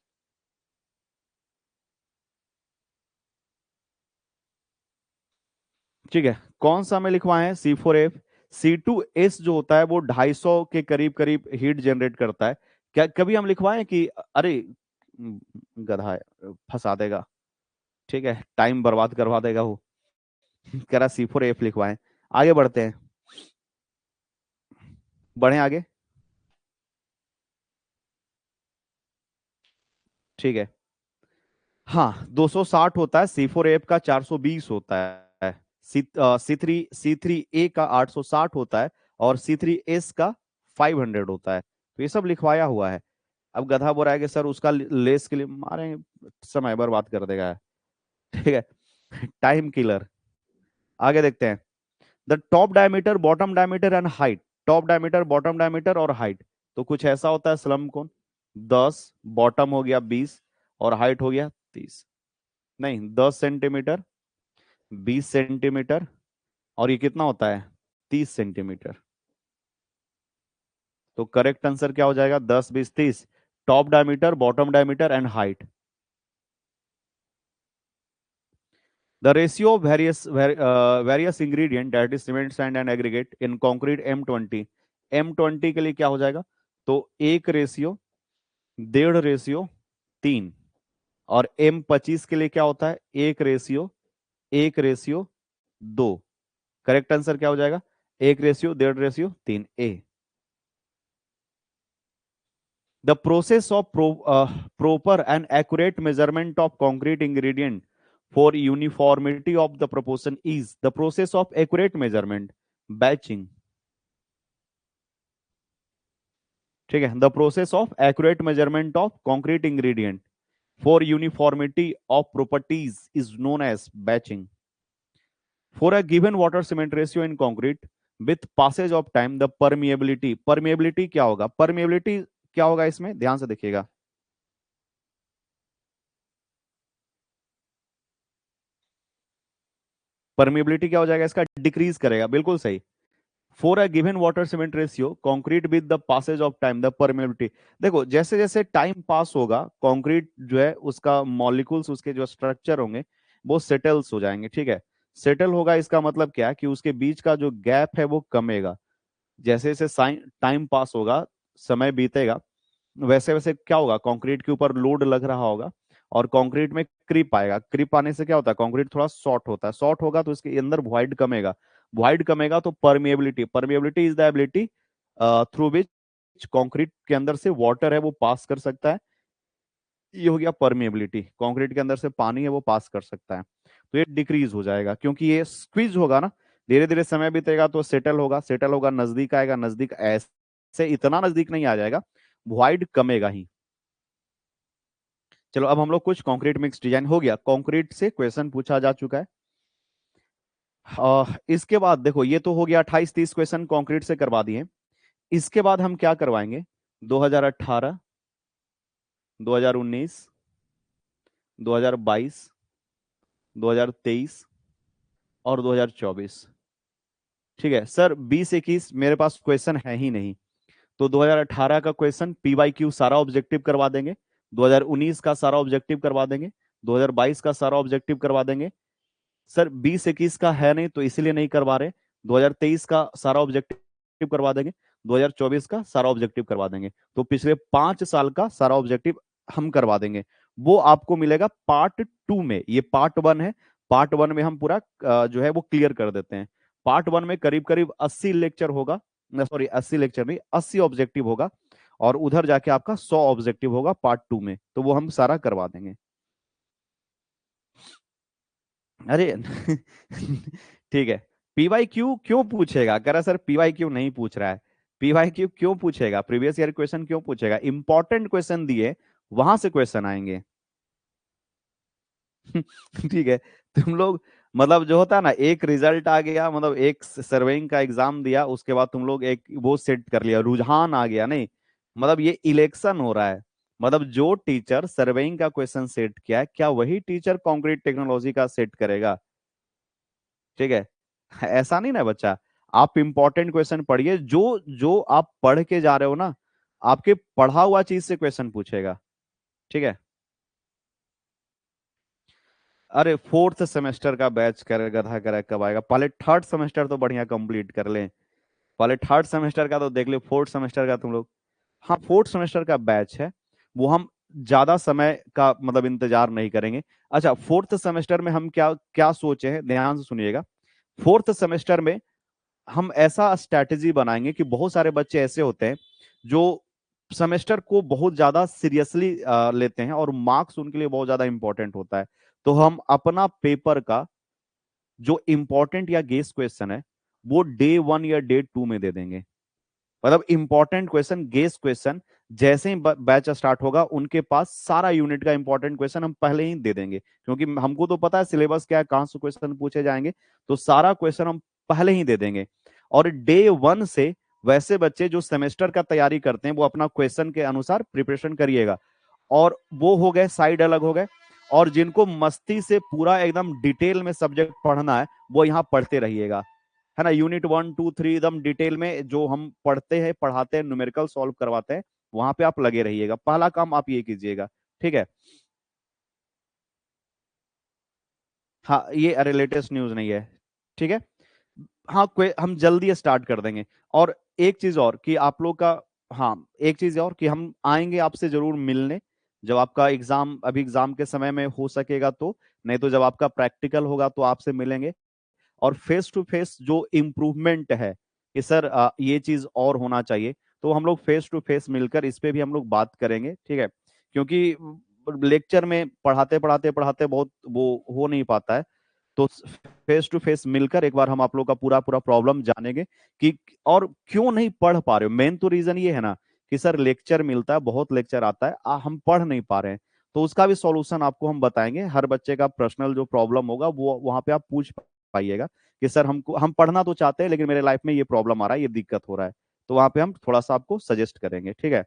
ठीक है, कौन सा में लिखवाए हैं? C4F। C2S जो होता है वो 250 के करीब करीब हीट जनरेट करता है। क्या कभी हम लिखवाएं कि अरे गधा है, फंसा देगा, ठीक है, टाइम बर्बाद करवा देगा वो। कह रहा C4F लिखवाएं। आगे बढ़ते हैं, बढ़े आगे। ठीक है, हाँ 260 होता है, C4F का 420 होता है, C3A का 860 होता है, और C3S का 500 होता है। तो ये सब लिखवाया हुआ है। अब गधा बोल रहा है कि सर उसका लेस के लिए मारे, समय बर्बाद कर देगा। ठीक है, टाइम किलर। आगे देखते हैं। The top diameter, bottom diameter and height. Top diameter, bottom diameter और हाइट। तो कुछ ऐसा होता है स्लम कोन। 10, बॉटम हो गया 20, और हाइट हो गया 30। नहीं, 10 सेंटीमीटर, 20 सेंटीमीटर, और ये कितना होता है? 30 सेंटीमीटर। तो करेक्ट आंसर क्या हो जाएगा? 10, 20, 30। Top diameter, bottom diameter and height. The ratio of various ingredient, that is cement, sand and aggregate in concrete M20। M20 के लिए क्या हो जाएगा? तो 1 रेशियो 1.5 रेशियो 3। और M25 के लिए क्या होता है? 1 रेशियो 1 रेशियो 2। करेक्ट आंसर क्या हो जाएगा? 1 ratio 1.5 ratio 3A। The process of proper and accurate measurement of concrete ingredient for uniformity of the proportion is the process of accurate measurement, batching। ठीक है, the process of accurate measurement of concrete ingredient for uniformity of properties is known as batching। For a given water cement ratio in concrete, with passage of time the permeability क्या होगा? permeability क्या होगा इसमें? ध्यान से देखिएगा। Permeability क्या हो जाएगा इसका? डिक्रीज करेगा, बिल्कुल सही। For a given water cement ratio concrete with the passage of time the permeability. देखो जैसे जैसे टाइम पास होगा, कंक्रीट जो है उसका मॉलिक्यूल्स, उसके जो स्ट्रक्चर होंगे वो सेटल्स हो जाएंगे। ठीक है, सेटल होगा इसका मतलब क्या है? कि उसके बीच का जो गैप है वो कमेगा। जैसे जैसे टाइम पास होगा, समय बीतेगा, वैसे वैसे क्या होगा? कंक्रीट के ऊपर लोड लग रहा होगा, और कंक्रीट में क्रीप आएगा। क्रीप आने से क्या होता है? कंक्रीट थोड़ा शॉर्ट होता है। शॉर्ट होगा तो इसके अंदर वॉइड कमेगा। वॉइड कमेगा तो permeability, permeability is the ability through which concrete के अंदर से वाटर है वो पास कर सकता है। ये हो गया परमिएबिलिटी, कंक्रीट के अंदर से पानी है वो पास कर सकता है। तो ये डिक्रीज हो जाएगा क्योंकि ये स्क्वीज होगा ना। धीरे धीरे समय बीतेगा तो सेटल होगा, सेटल होगा, नजदीक आएगा, नजदीक ऐसे इतना नजदीक नहीं आ जाएगा, वॉइड कमेगा ही। चलो अब हम लोग कुछ कंक्रीट मिक्स डिजाइन हो गया, कंक्रीट से क्वेश्चन पूछा जा चुका है। इसके बाद देखो, ये तो हो गया 28-30 क्वेश्चन कंक्रीट से करवा दिए। इसके बाद हम क्या करवाएंगे? 2018, 2019, 2022, 2023 और 2024। ठीक है सर, 20-21 मेरे पास क्वेश्चन है ही नहीं, तो 2018 का क्वेश्चन PYQ सारा ऑब्जेक्टिव करवा देंगे, 2019 का सारा ऑब्जेक्टिव करवा देंगे, 2022 का सारा ऑब्जेक्टिव करवा देंगे। सर 20-21 का है नहीं तो इसीलिए नहीं करवा रहे। 2023 का सारा ऑब्जेक्टिव करवा देंगे, 2024 का सारा ऑब्जेक्टिव करवा देंगे। तो पिछले 5 साल का सारा ऑब्जेक्टिव हम करवा देंगे। वो आपको मिलेगा पार्ट 2 में। ये पार्ट 1 है, पार्ट 1 में हम पूरा जो है वो क्लियर कर देते हैं। पार्ट 1 में करीब करीब 80 लेक्चर होगा, सॉरी 80 लेक्चर नहीं, 80 ऑब्जेक्टिव होगा, और उधर जाके आपका 100 ऑब्जेक्टिव होगा पार्ट 2 में, तो वो हम सारा करवा देंगे। अरे ठीक है, पीवाई क्यू क्यों पूछेगा? कह रहा सर पीवाई क्यू नहीं पूछ रहा है। पीवाई क्यू क्यों पूछेगा? प्रीवियस ईयर क्वेश्चन क्यों पूछेगा? इंपॉर्टेंट क्वेश्चन दिए, वहां से क्वेश्चन आएंगे। ठीक है। तुम लोग मतलब जो होता है ना, एक रिजल्ट आ गया, मतलब एक सर्वेइंग का एग्जाम दिया, उसके बाद तुम लोग एक वो सेट कर लिया, रुझान आ गया नहीं। मतलब ये इलेक्शन हो रहा है। मतलब जो टीचर सर्वेइंग का क्वेश्चन सेट किया है, क्या वही टीचर कॉन्क्रीट टेक्नोलॉजी का सेट करेगा? ठीक है। ऐसा नहीं ना बच्चा। आप इंपॉर्टेंट क्वेश्चन पढ़िए, जो जो आप पढ़ के जा रहे हो ना, आपके पढ़ा हुआ चीज से क्वेश्चन पूछेगा। ठीक है। अरे फोर्थ सेमेस्टर का बैच कर गधा करे कब आएगा? पहले थर्ड सेमेस्टर तो बढ़िया कंप्लीट कर लें। पहले थर्ड सेमेस्टर का तो देख ले, फोर्थ सेमेस्टर का तुम लोग। हाँ, फोर्थ सेमेस्टर का बैच है, वो हम ज्यादा समय का मतलब इंतजार नहीं करेंगे। अच्छा, फोर्थ सेमेस्टर में हम क्या क्या सोचे हैं, ध्यान से सुनिएगा। फोर्थ सेमेस्टर में हम ऐसा स्ट्रैटेजी बनाएंगे कि बहुत सारे बच्चे ऐसे होते हैं जो सेमेस्टर को बहुत ज्यादा सीरियसली लेते हैं, और मार्क्स उनके लिए बहुत ज्यादा इंपॉर्टेंट होता है। तो हम अपना पेपर का जो इंपॉर्टेंट या गेस क्वेश्चन है, वो डे 1 या डे 2 में दे देंगे। मतलब इंपॉर्टेंट क्वेश्चन, गेस क्वेश्चन, जैसे ही बैच स्टार्ट होगा उनके पास सारा यूनिट का इंपॉर्टेंट क्वेश्चन हम पहले ही दे देंगे, क्योंकि हमको तो पता है सिलेबस क्या है, कहाँ से क्वेश्चन पूछे जाएंगे। तो सारा क्वेश्चन हम पहले ही दे देंगे। और डे 1 से वैसे बच्चे जो सेमेस्टर का तैयारी करते हैं, वो अपना क्वेश्चन के अनुसार प्रिपरेशन करिएगा। और वो हो गए, साइड अलग हो गए। और जिनको मस्ती से पूरा एकदम डिटेल में सब्जेक्ट पढ़ना है, वो यहाँ पढ़ते रहिएगा, है ना। यूनिट 1 2 3 एकदम डिटेल में जो हम पढ़ते हैं, पढ़ाते हैं, न्यूमेरिकल सॉल्व करवाते हैं, वहां पे आप लगे रहिएगा। पहला काम आप ये कीजिएगा। ठीक है। हाँ, ये अरे लेटेस्ट न्यूज नहीं है। ठीक है। हाँ, हम जल्दी स्टार्ट कर देंगे। और एक चीज और कि आप लोग का, हाँ, एक चीज और कि हम आएंगे आपसे जरूर मिलने, जब आपका एग्जाम, अभी एग्जाम के समय में हो सकेगा तो, नहीं तो जब आपका प्रैक्टिकल होगा तो आपसे मिलेंगे। और फेस टू फेस जो इम्प्रूवमेंट है कि सर ये चीज और होना चाहिए, तो हम लोग फेस टू फेस मिलकर इस पे भी हम लोग बात करेंगे। ठीक है। क्योंकि लेक्चर में पढ़ाते पढ़ाते पढ़ाते बहुत वो हो नहीं पाता है। तो फेस टू फेस मिलकर एक बार हम आप लोग का पूरा पूरा प्रॉब्लम जानेंगे कि और क्यों नहीं पढ़ पा रहे हो। मेन तो रीजन ये है ना कि सर लेक्चर मिलता है, बहुत लेक्चर आता है, हम पढ़ नहीं पा रहे हैं। तो उसका भी सॉल्यूशन आपको हम बताएंगे। हर बच्चे का पर्सनल जो प्रॉब्लम होगा वो वहां पे आप पूछ पाइएगा कि सर हमको, हम पढ़ना तो चाहते हैं लेकिन मेरे लाइफ में ये प्रॉब्लम आ रहा है, ये दिक्कत हो रहा है। तो वहां पे हम थोड़ा सा आपको सजेस्ट करेंगे। ठीक है।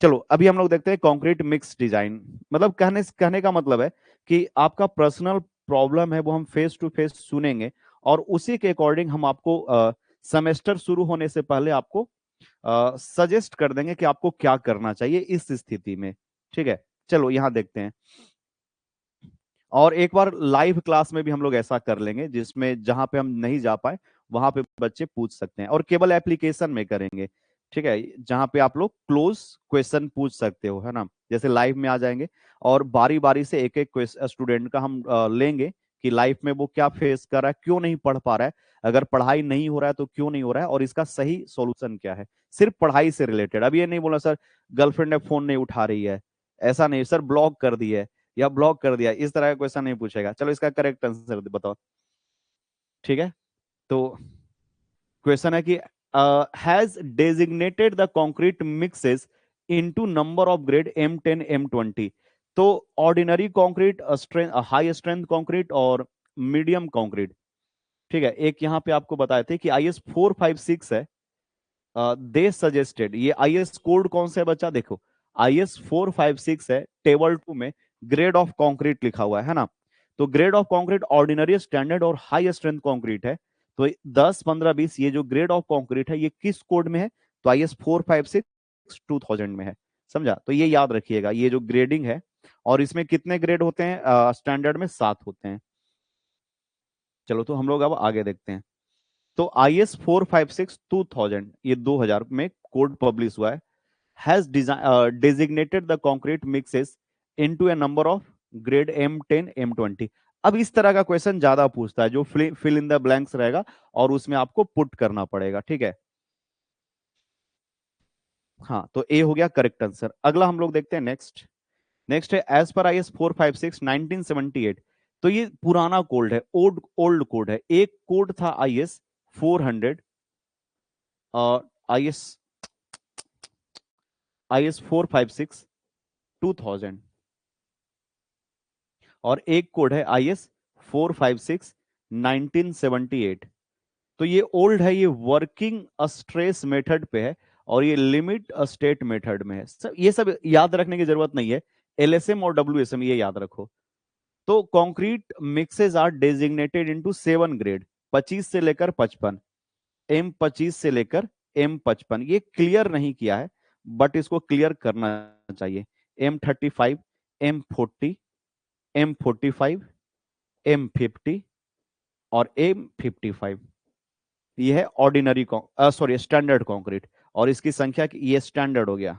चलो अभी हम लोग देखते हैं कंक्रीट मिक्स डिजाइन। मतलब कहने का मतलब है कि आपका पर्सनल प्रॉब्लम है, वो हम फेस टू फेस सुनेंगे, और उसी के अकॉर्डिंग हम आपको सेमेस्टर शुरू होने से पहले आपको सजेस्ट कर देंगे कि आपको क्या करना चाहिए इस स्थिति में। ठीक है। चलो यहां देखते हैं। और एक बार लाइव क्लास में भी हम लोग ऐसा कर लेंगे, जिसमें जहां पे हम नहीं जा पाए वहां पे बच्चे पूछ सकते हैं, और केवल एप्लीकेशन में करेंगे। ठीक है। जहां पे आप लोग क्लोज क्वेश्चन पूछ सकते हो, है ना, जैसे लाइव में आ जाएंगे। और बारी बारी से एक एक स्टूडेंट का हम लेंगे कि लाइफ में वो क्या फेस कर रहा है, क्यों नहीं पढ़ पा रहा है, अगर पढ़ाई नहीं हो रहा है तो क्यों नहीं हो रहा है, और इसका सही सॉल्यूशन क्या है। सिर्फ पढ़ाई से रिलेटेड। अब ये नहीं बोला सर गर्लफ्रेंड ने फोन नहीं उठा रही है, ऐसा नहीं सर, ब्लॉक कर दी है या ब्लॉक कर दिया, इस तरह का क्वेश्चन नहीं पूछेगा। चलो इसका करेक्ट आंसर बताओ। ठीक है। तो क्वेश्चन है कि has designated the concrete mixes into number of grade M10 M20। तो ordinary concrete, strength, high strength concrete और मीडियम कंक्रीट। ठीक है। एक यहाँ पे आपको बताए थे कि IS 456 है। दे सजेस्टेड, ये IS कोड कौन सा है बच्चा, देखो IS 456 है, टेबल 2 में ग्रेड ऑफ कंक्रीट लिखा हुआ है ना। तो grade of concrete ordinary, standard और हाई स्ट्रेंथ कंक्रीट है। तो 10 15 20 ये जो ग्रेड ऑफ कंक्रीट है, ये किस कोड में है? तो IS 456 2000 में है। समझा? तो ये याद रखिएगा, ये जो ग्रेडिंग है। और इसमें कितने ग्रेड होते हैं? स्टैंडर्ड में 7 होते हैं। चलो तो हम लोग अब आगे देखते हैं। तो IS 456 2000, ये 2000 में कोड पब्लिश हुआ है। Has designated the concrete mixes into a number of grade M10 M20। अब इस तरह का क्वेश्चन ज्यादा पूछता है, जो फिल इन द ब्लैंक्स रहेगा, और उसमें आपको पुट करना पड़ेगा। ठीक है। हाँ, तो ए हो गया करेक्ट आंसर। अगला हम लोग देखते हैं नेक्स्ट। नेक्स्ट है एज पर IS 456 1978 तो ये पुराना कोड है, ओल्ड ओल्ड कोड है। एक कोड था IS 400, IS IS 456 2000, और एक कोड है IS 456 1978। तो ये ओल्ड है, ये वर्किंग स्ट्रेस मेथड पे है, और ये लिमिट स्टेट मेथड में है। ये सब याद रखने की जरूरत नहीं है, LSM और WSM ये याद रखो। तो concrete mixes are designated into 7 grade, 25 से लेकर 55, M25 से लेकर M55। ये क्लियर नहीं किया है, बट इसको क्लियर करना चाहिए। M35, M40, M45, M50 और M55, ये है ऑर्डिनरी, सॉरी स्टैंडर्ड कंक्रीट, और इसकी संख्या ये स्टैंडर्ड हो गया।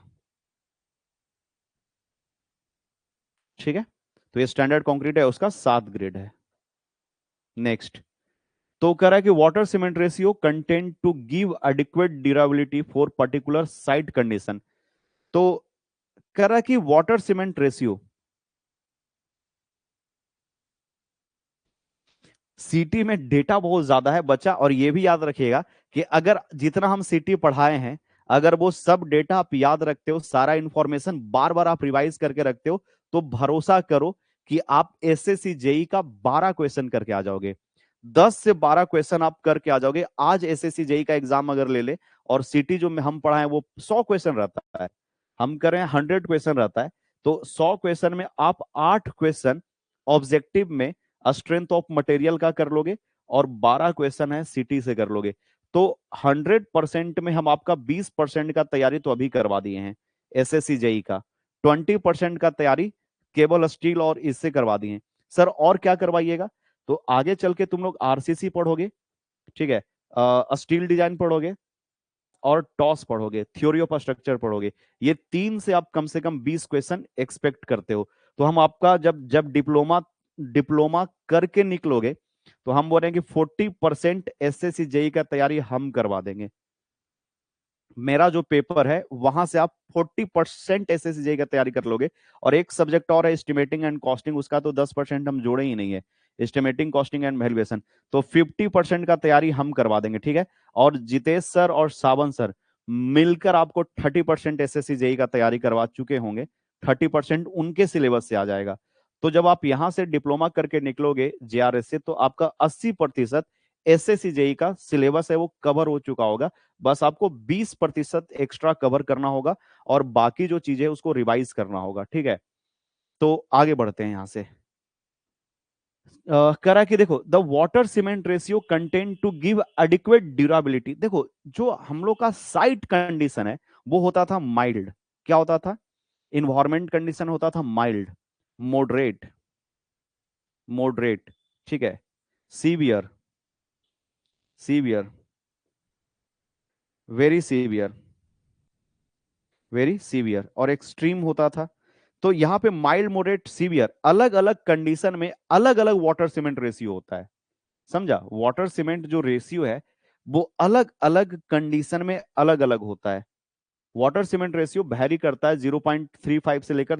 ठीक है, तो ये स्टैंडर्ड कंक्रीट है, उसका 7 ग्रेड है। नेक्स्ट, तो कह रहा है कि water cement ratio content to give adequate durability for particular site condition. तो कह रहा है कि वाटर सीमेंट रेशियो, सीटी में डेटा बहुत ज्यादा है बच्चा, और ये भी याद रखिएगा कि अगर जितना हम सीटी पढ़ाए हैं, अगर वो सब डेटा आप याद रखते हो, सारा इंफॉर्मेशन बार बार आप रिवाइज करके रखते हो, तो भरोसा करो कि आप SSC जेई का 12 क्वेश्चन करके आ जाओगे। 10 से 12 क्वेश्चन आप करके आ जाओगे। आज SSC जेई का एग्जाम अगर ले ले, और सीटी जो में हम पढ़ाए वो 100 क्वेश्चन रहता है, हम कर रहे हैं 100 क्वेश्चन रहता है, तो 100 क्वेश्चन में आप 8 क्वेश्चन ऑब्जेक्टिव में स्ट्रेंथ ऑफ मटेरियल का कर लोगे, और 12 क्वेश्चन है सीटी से कर लोगे। तो 100% में हम आपका 20% का तैयारी तो अभी करवा दिए हैं SSC जेई का, 20% का तैयारी केबल स्टील और इससे करवा दिए हैं। सर और क्या करवाइएगा? तो आगे चल के तुम लोग RCC पढ़ोगे, ठीक है, स्टील डिजाइन पढ़ोगे, और टॉस पढ़ोगे, थ्योरी ऑफ स्ट्रक्चर पढ़ोगे। ये 3 से आप कम से कम 20 क्वेश्चन एक्सपेक्ट करते हो। तो हम आपका जब जब डिप्लोमा डिप्लोमा करके निकलोगे, तो हम बोल रहे हैं कि 40% SSC जेई का तैयारी हम करवा देंगे। मेरा जो पेपर है वहां से आप 40% SSC जेई का तैयारी कर लोगे। और एक सब्जेक्ट और है एस्टिमेटिंग एंड कॉस्टिंग, उसका तो 10% हम जोड़े ही नहीं है, एस्टिमेटिंग कॉस्टिंग एंड वैल्यूएशन। तो 50% का तैयारी हम करवा देंगे, ठीक है। और जितेश सर और सावन सर मिलकर आपको 30% SSC जेई का तैयारी करवा चुके होंगे, 30% उनके सिलेबस से आ जाएगा। तो जब आप यहां से डिप्लोमा करके निकलोगे JRS से, तो आपका 80% SSC जेई का सिलेबस है वो कवर हो चुका होगा। बस आपको 20% एक्स्ट्रा कवर करना होगा, और बाकी जो चीजें उसको रिवाइज करना होगा, ठीक है। तो आगे बढ़ते हैं यहां से। करा कि देखो, the water cement ratio content to give adequate durability. देखो, जो हम लोग का साइट कंडीशन है वो होता था माइल्ड। क्या होता था? इन्वायरमेंट कंडीशन होता था माइल्ड, मॉडरेट, मॉडरेट, ठीक है, severe, severe, very severe, very severe, और एक्सट्रीम होता था। तो यहां पे माइल्ड, मॉडरेट, सीवियर, अलग अलग कंडीशन में अलग अलग वाटर सीमेंट रेशियो होता है। समझा? वाटर सीमेंट जो रेशियो है वो अलग अलग कंडीशन में अलग अलग होता है। वाटर सीमेंट रेशियो वैरी करता है 0.35 से लेकर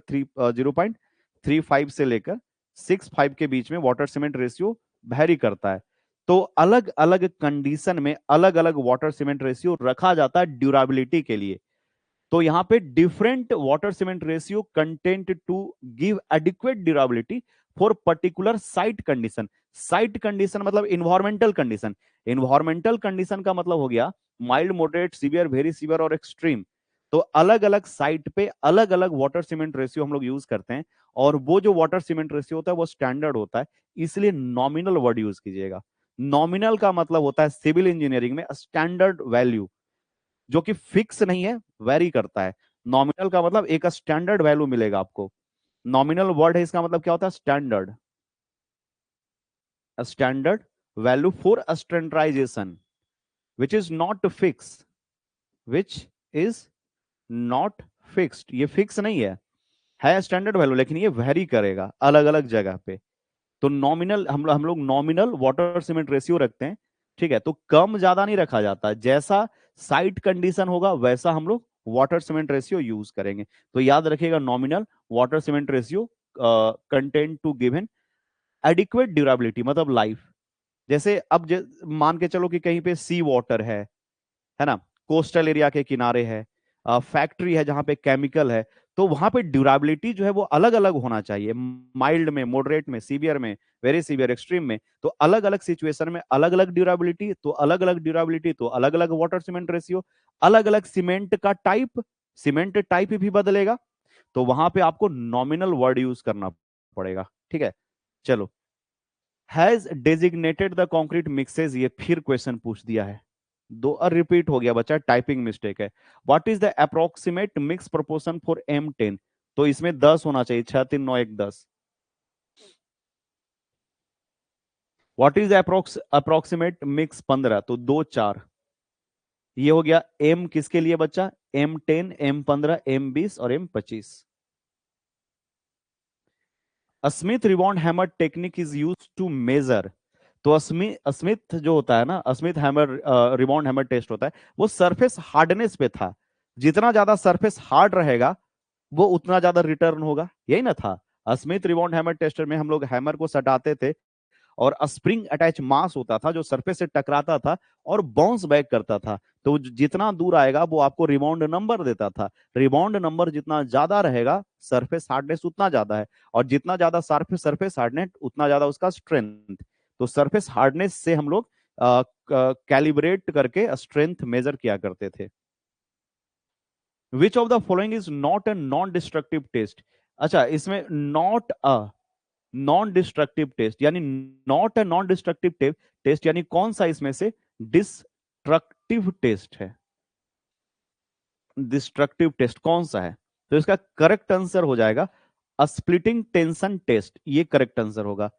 0.35 से लेकर 65 के बीच में वाटर सीमेंट रेशियो वैरी करता है। तो अलग अलग कंडीशन में अलग अलग वाटर सीमेंट रेशियो रखा जाता है ड्यूरेबिलिटी के लिए। तो यहां पे different water cement ratio content to give adequate durability for particular site condition. Site condition मतलब इन्वायरमेंटल कंडीशन। इन्वायरमेंटल कंडीशन का मतलब हो गया mild, moderate, severe, very severe और एक्सट्रीम। तो अलग अलग साइट पे अलग अलग वाटर सीमेंट रेशियो हम लोग यूज करते हैं, और वो जो वाटर सीमेंट रेशियो होता है वो स्टैंडर्ड होता है, इसलिए नॉमिनल वर्ड यूज कीजिएगा। नॉमिनल का मतलब होता है सिविल इंजीनियरिंग में स्टैंडर्ड वैल्यू, जो कि फिक्स नहीं है, वेरी करता है। नॉमिनल का मतलब एक स्टैंडर्ड वैल्यू मिलेगा आपको। नॉमिनल वर्ड है, इसका मतलब क्या होता है? Standard, standard value for standardisation, which is not fix, which is not fixed. ये फिक्स नहीं है स्टैंडर्ड वैल्यू, लेकिन ये वेरी करेगा अलग अलग जगह पे। तो नॉमिनल हम लोग नॉमिनल वाटर सीमेंट रेशियो रखते हैं, ठीक है। तो कम ज्यादा नहीं रखा जाता, जैसा साइट कंडीशन होगा वैसा हम लोग वाटर सीमेंट रेशियो यूज करेंगे। तो याद रखिएगा, nominal water cement ratio content to given adequate durability मतलब लाइफ। जैसे अब मान के चलो कि कहीं पे सी वाटर है ना, कोस्टल एरिया के किनारे है, फैक्ट्री है जहां पे केमिकल है, तो वहां पे ड्यूरेबिलिटी जो है वो अलग अलग होना चाहिए, माइल्ड में, मॉडरेट में, सीवियर में, वेरी सीवियर, एक्सट्रीम में। तो अलग अलग सिचुएशन में अलग अलग ड्यूरेबिलिटी, तो अलग अलग ड्यूरेबिलिटी तो अलग अलग वाटर सीमेंट रेशियो, अलग अलग सीमेंट का टाइप, सीमेंट टाइप भी बदलेगा। तो वहां पे आपको नॉमिनल वर्ड यूज करना पड़ेगा। ठीक है, चलो। Has designated the concrete mixes, ये फिर क्वेश्चन पूछ दिया है, दो और रिपीट हो गया बच्चा, टाइपिंग मिस्टेक है। What is the approximate mix proportion for M10, तो इसमें 10 होना चाहिए, 6 3 9 1 10। व्हाट इज अप्रोक्सीमेट मिक्स 15, तो 2 4। ये हो गया M किसके लिए बच्चा, M10, M15, M20 और M25। Smith rebound hammer technique is use to measure, तो स्मिथ जो होता है ना, Smith hammer rebound hammer test होता है, वो सरफेस हार्डनेस पे था। जितना ज्यादा सरफेस हार्ड रहेगा वो उतना ज्यादा रिटर्न होगा, यही ना था। स्मिथ रिबॉन्ड हैमर टेस्टर में हम लोग हैमर को सटाते थे और स्प्रिंग अटैच मास होता था जो सरफेस से टकराता था और बाउंस बैक करता था। तो जितना दूर आएगा वो आपको रिबाउंड नंबर देता था। रिबाउंड नंबर जितना ज्यादा रहेगा सरफेस हार्डनेस उतना ज्यादा है, और जितना ज्यादा सरफेस सरफेस हार्डनेस उतना ज्यादा उसका स्ट्रेंथ। तो सरफेस हार्डनेस से हम लोग कैलिब्रेट करके स्ट्रेंथ मेजर किया करते थे। Which of the following is not a non destructive test, अच्छा इसमें not a non destructive test यानी not a non destructive test यानी कौन सा इसमें से डिस्ट्रक्टिव टेस्ट है, डिस्ट्रक्टिव टेस्ट कौन सा है। तो इसका करेक्ट आंसर हो जाएगा स्प्लिटिंग टेंशन टेस्ट, ये करेक्ट आंसर होगा।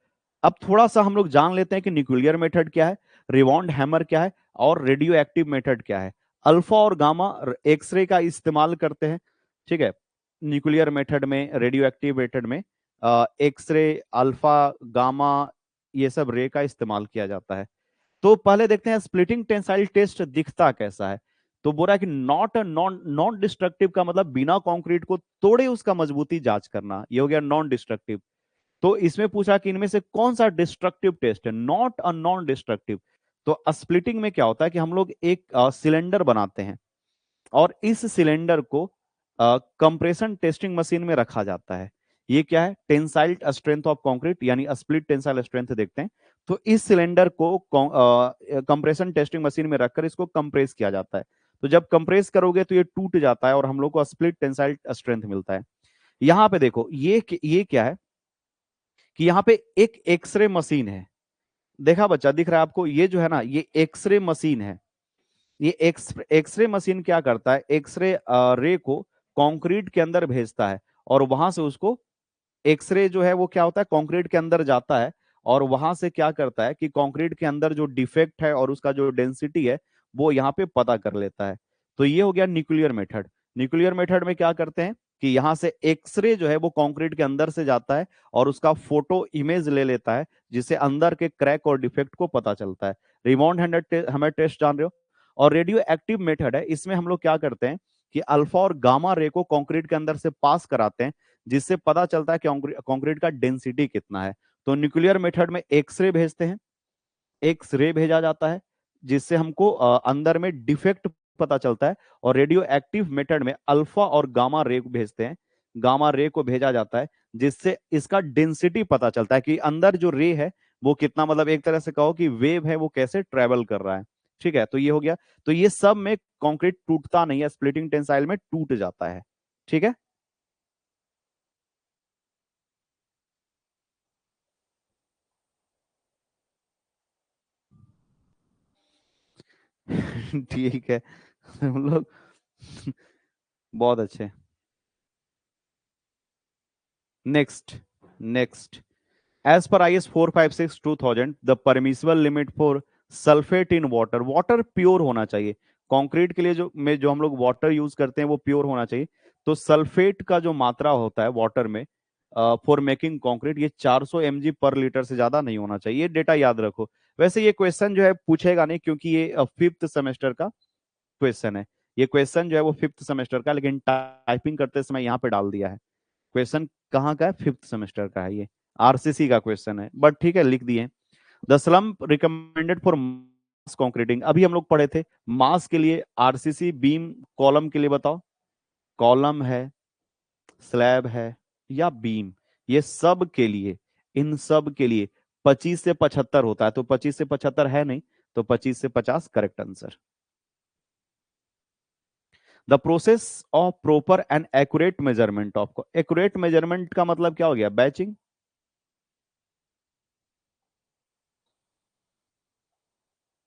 अब थोड़ा सा हम लोग जान लेते हैं कि न्यूक्लियर मेथड क्या है, रिवॉन्ड हैमर क्या है, और रेडियो एक्टिव मेथड क्या है। अल्फा और गामा एक्सरे का इस्तेमाल करते हैं, ठीक है। न्यूक्लियर मेथड में, रेडियो एक्टिव मेथड में एक्सरे, अल्फा, गामा, ये सब रे का इस्तेमाल किया जाता है। तो पहले देखते हैं स्प्लिटिंग टेंसाइल टेस्ट दिखता कैसा है। तो बोला कि नॉट नॉन नॉन डिस्ट्रक्टिव का मतलब बिना कंक्रीट को तोड़े उसका मजबूती जांच करना, ये हो गया नॉन डिस्ट्रक्टिव। तो इसमें पूछा कि इनमें से कौन सा डिस्ट्रक्टिव टेस्ट है, नॉट अ नॉन डिस्ट्रक्टिव। तो स्प्लिटिंग में क्या होता है कि हम लोग एक सिलेंडर बनाते हैं और इस सिलेंडर को कंप्रेशन टेस्टिंग मशीन में रखा जाता है। ये क्या है, टेंसाइल स्ट्रेंथ ऑफ कंक्रीट यानी स्प्लिट टेंसाइल स्ट्रेंथ देखते हैं। तो इस सिलेंडर को कंप्रेशन टेस्टिंग मशीन में रखकर इसको कंप्रेस किया जाता है। तो जब कंप्रेस करोगे तो ये टूट जाता है और हम लोग को स्प्लिट टेंसाइल स्ट्रेंथ मिलता है। यहाँ पे देखो ये क्या है कि यहाँ पे एक एक्सरे मशीन है, देखा बच्चा, दिख रहा है आपको, ये जो है ना ये एक्सरे मशीन है। ये एक्सरे मशीन क्या करता है, एक्सरे रे को कंक्रीट के अंदर भेजता है और वहां से उसको, एक्सरे जो है वो क्या होता है कंक्रीट के अंदर जाता है और वहां से क्या करता है कि कंक्रीट के अंदर जो डिफेक्ट है और उसका जो डेंसिटी है वो यहाँ पे पता कर लेता है। तो ये हो गया न्यूक्लियर मेथड। न्यूक्लियर मेथड में क्या करते हैं कि यहाँ से एक्सरे जो है वो कंक्रीट के अंदर से जाता है और उसका फोटो इमेज ले लेता है, जिससे अंदर के क्रैक और डिफेक्ट को पता चलता है। रिमोट हमें टेस्ट जान रहे हो। और रेडियो एक्टिव मेथड है, इसमें हम लोग क्या करते हैं कि अल्फा और गामा रे को कंक्रीट के अंदर से पास कराते हैं, जिससे पता चलता है कि कंक्रीट का डेंसिटी कितना है। तो न्यूक्लियर मेथड में एक्सरे भेजते हैं, एक्सरे भेजा जाता है जिससे हमको अंदर में डिफेक्ट पता चलता है। और रेडियो एक्टिव मेथड में अल्फा और गामा रे को भेजते हैं, गामा रे को भेजा जाता है जिससे इसका डेंसिटी पता चलता है कि अंदर जो रे है वो कितना, मतलब एक तरह से कहो कि वेव है वो कैसे ट्रेवल कर रहा है। ठीक है, तो ये हो गया। तो ये सब में कंक्रीट टूटता नहीं है, स्प्लिटिंग टेंसाइल में टूट जाता है। ठीक है। ठीक है, हम लोग बहुत अच्छे। नेक्स्ट, नेक्स्ट, एज पर IS 456/2000 the permissible limit for sulphate in water, water pure होना चाहिए। कंक्रीट के लिए जो हम लोग वाटर यूज करते हैं वो प्योर होना चाहिए। तो सल्फेट का जो मात्रा होता है वाटर में फॉर मेकिंग कंक्रीट, ये 400 mg पर लीटर से ज्यादा नहीं होना चाहिए, ये डेटा याद रखो। वैसे ये क्वेश्चन जो है पूछेगा नहीं क्योंकि ये फिफ्थ सेमेस्टर का क्वेश्चन है। ये क्वेश्चन जो है वो फिफ्थ सेमेस्टर का, लेकिन टाइपिंग करते समय यहाँ पे डाल दिया है। क्वेश्चन कहाँ का है, फिफ्थ सेमेस्टर का है ये। आरसीसी का क्वेश्चन है, बट ठीक है लिख दिए। The slump recommended for mass concreting, अभी हम लोग पढ़े थे मास के लिए आरसीसी, बीम, कॉलम के लिए बताओ। कॉलम है, स्लैब है या बीम, ये सब के लिए, इन सब के लिए 25 से 75 होता है, तो 25 से 75 है नहीं, तो 25 से 50 correct answer. The process of proper and accurate measurement of, accurate measurement का मतलब क्या हो गया, batching.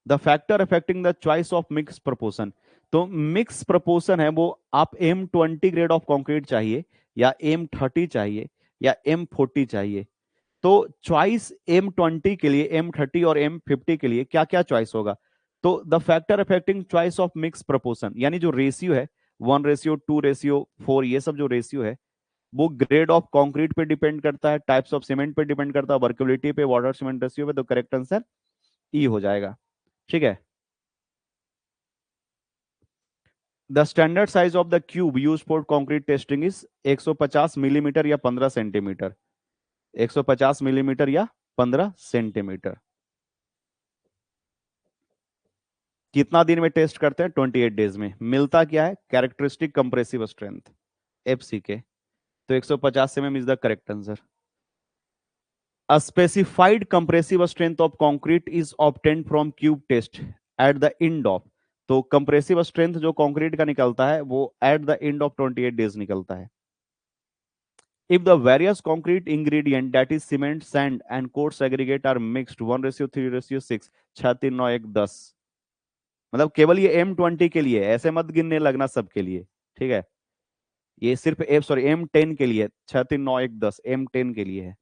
The factor affecting the choice of mix proportion, तो मिक्स प्रोपोर्शन है वो, आप M20 ग्रेड ऑफ कंक्रीट चाहिए या M30 चाहिए या M40 चाहिए, तो चॉइस M20 के लिए, M30 और M50 के लिए क्या क्या चॉइस होगा। तो the factor affecting choice of mix proportion यानी जो रेशियो है, 1:2:4, ये सब जो रेशियो है वो ग्रेड ऑफ कंक्रीट पे डिपेंड करता है, टाइप्स ऑफ सीमेंट पे डिपेंड करता है, वर्केबिलिटी पे, वाटर सीमेंट रेशियो पे, तो करेक्ट आंसर ई हो जाएगा। ठीक है। The standard size of the cube use for concrete testing is 150 millimetre या 15 सेंटीमीटर, 150 मिलीमीटर या 15 सेंटीमीटर। कितना दिन में टेस्ट करते हैं, 28 डेज में। मिलता क्या है, कैरेक्टरिस्टिक कंप्रेसिव स्ट्रेंथ, एफसी के, तो 150 mm is the correct answer. A specified compressive strength of concrete is obtained from cube test at the end of, तो कंप्रेसिव स्ट्रेंथ जो कंक्रीट का निकलता है वो at the end of 28 days निकलता है। If the various concrete ingredient that is cement, sand and coarse aggregate are mixed 1:3:6, 6:3 9 1 10, मतलब केवल ये M20 के लिए, ऐसे मत गिनने लगना सबके लिए, ठीक है। ये सिर्फ M10 के लिए, 6:3 9 1 10 M10 के लिए है।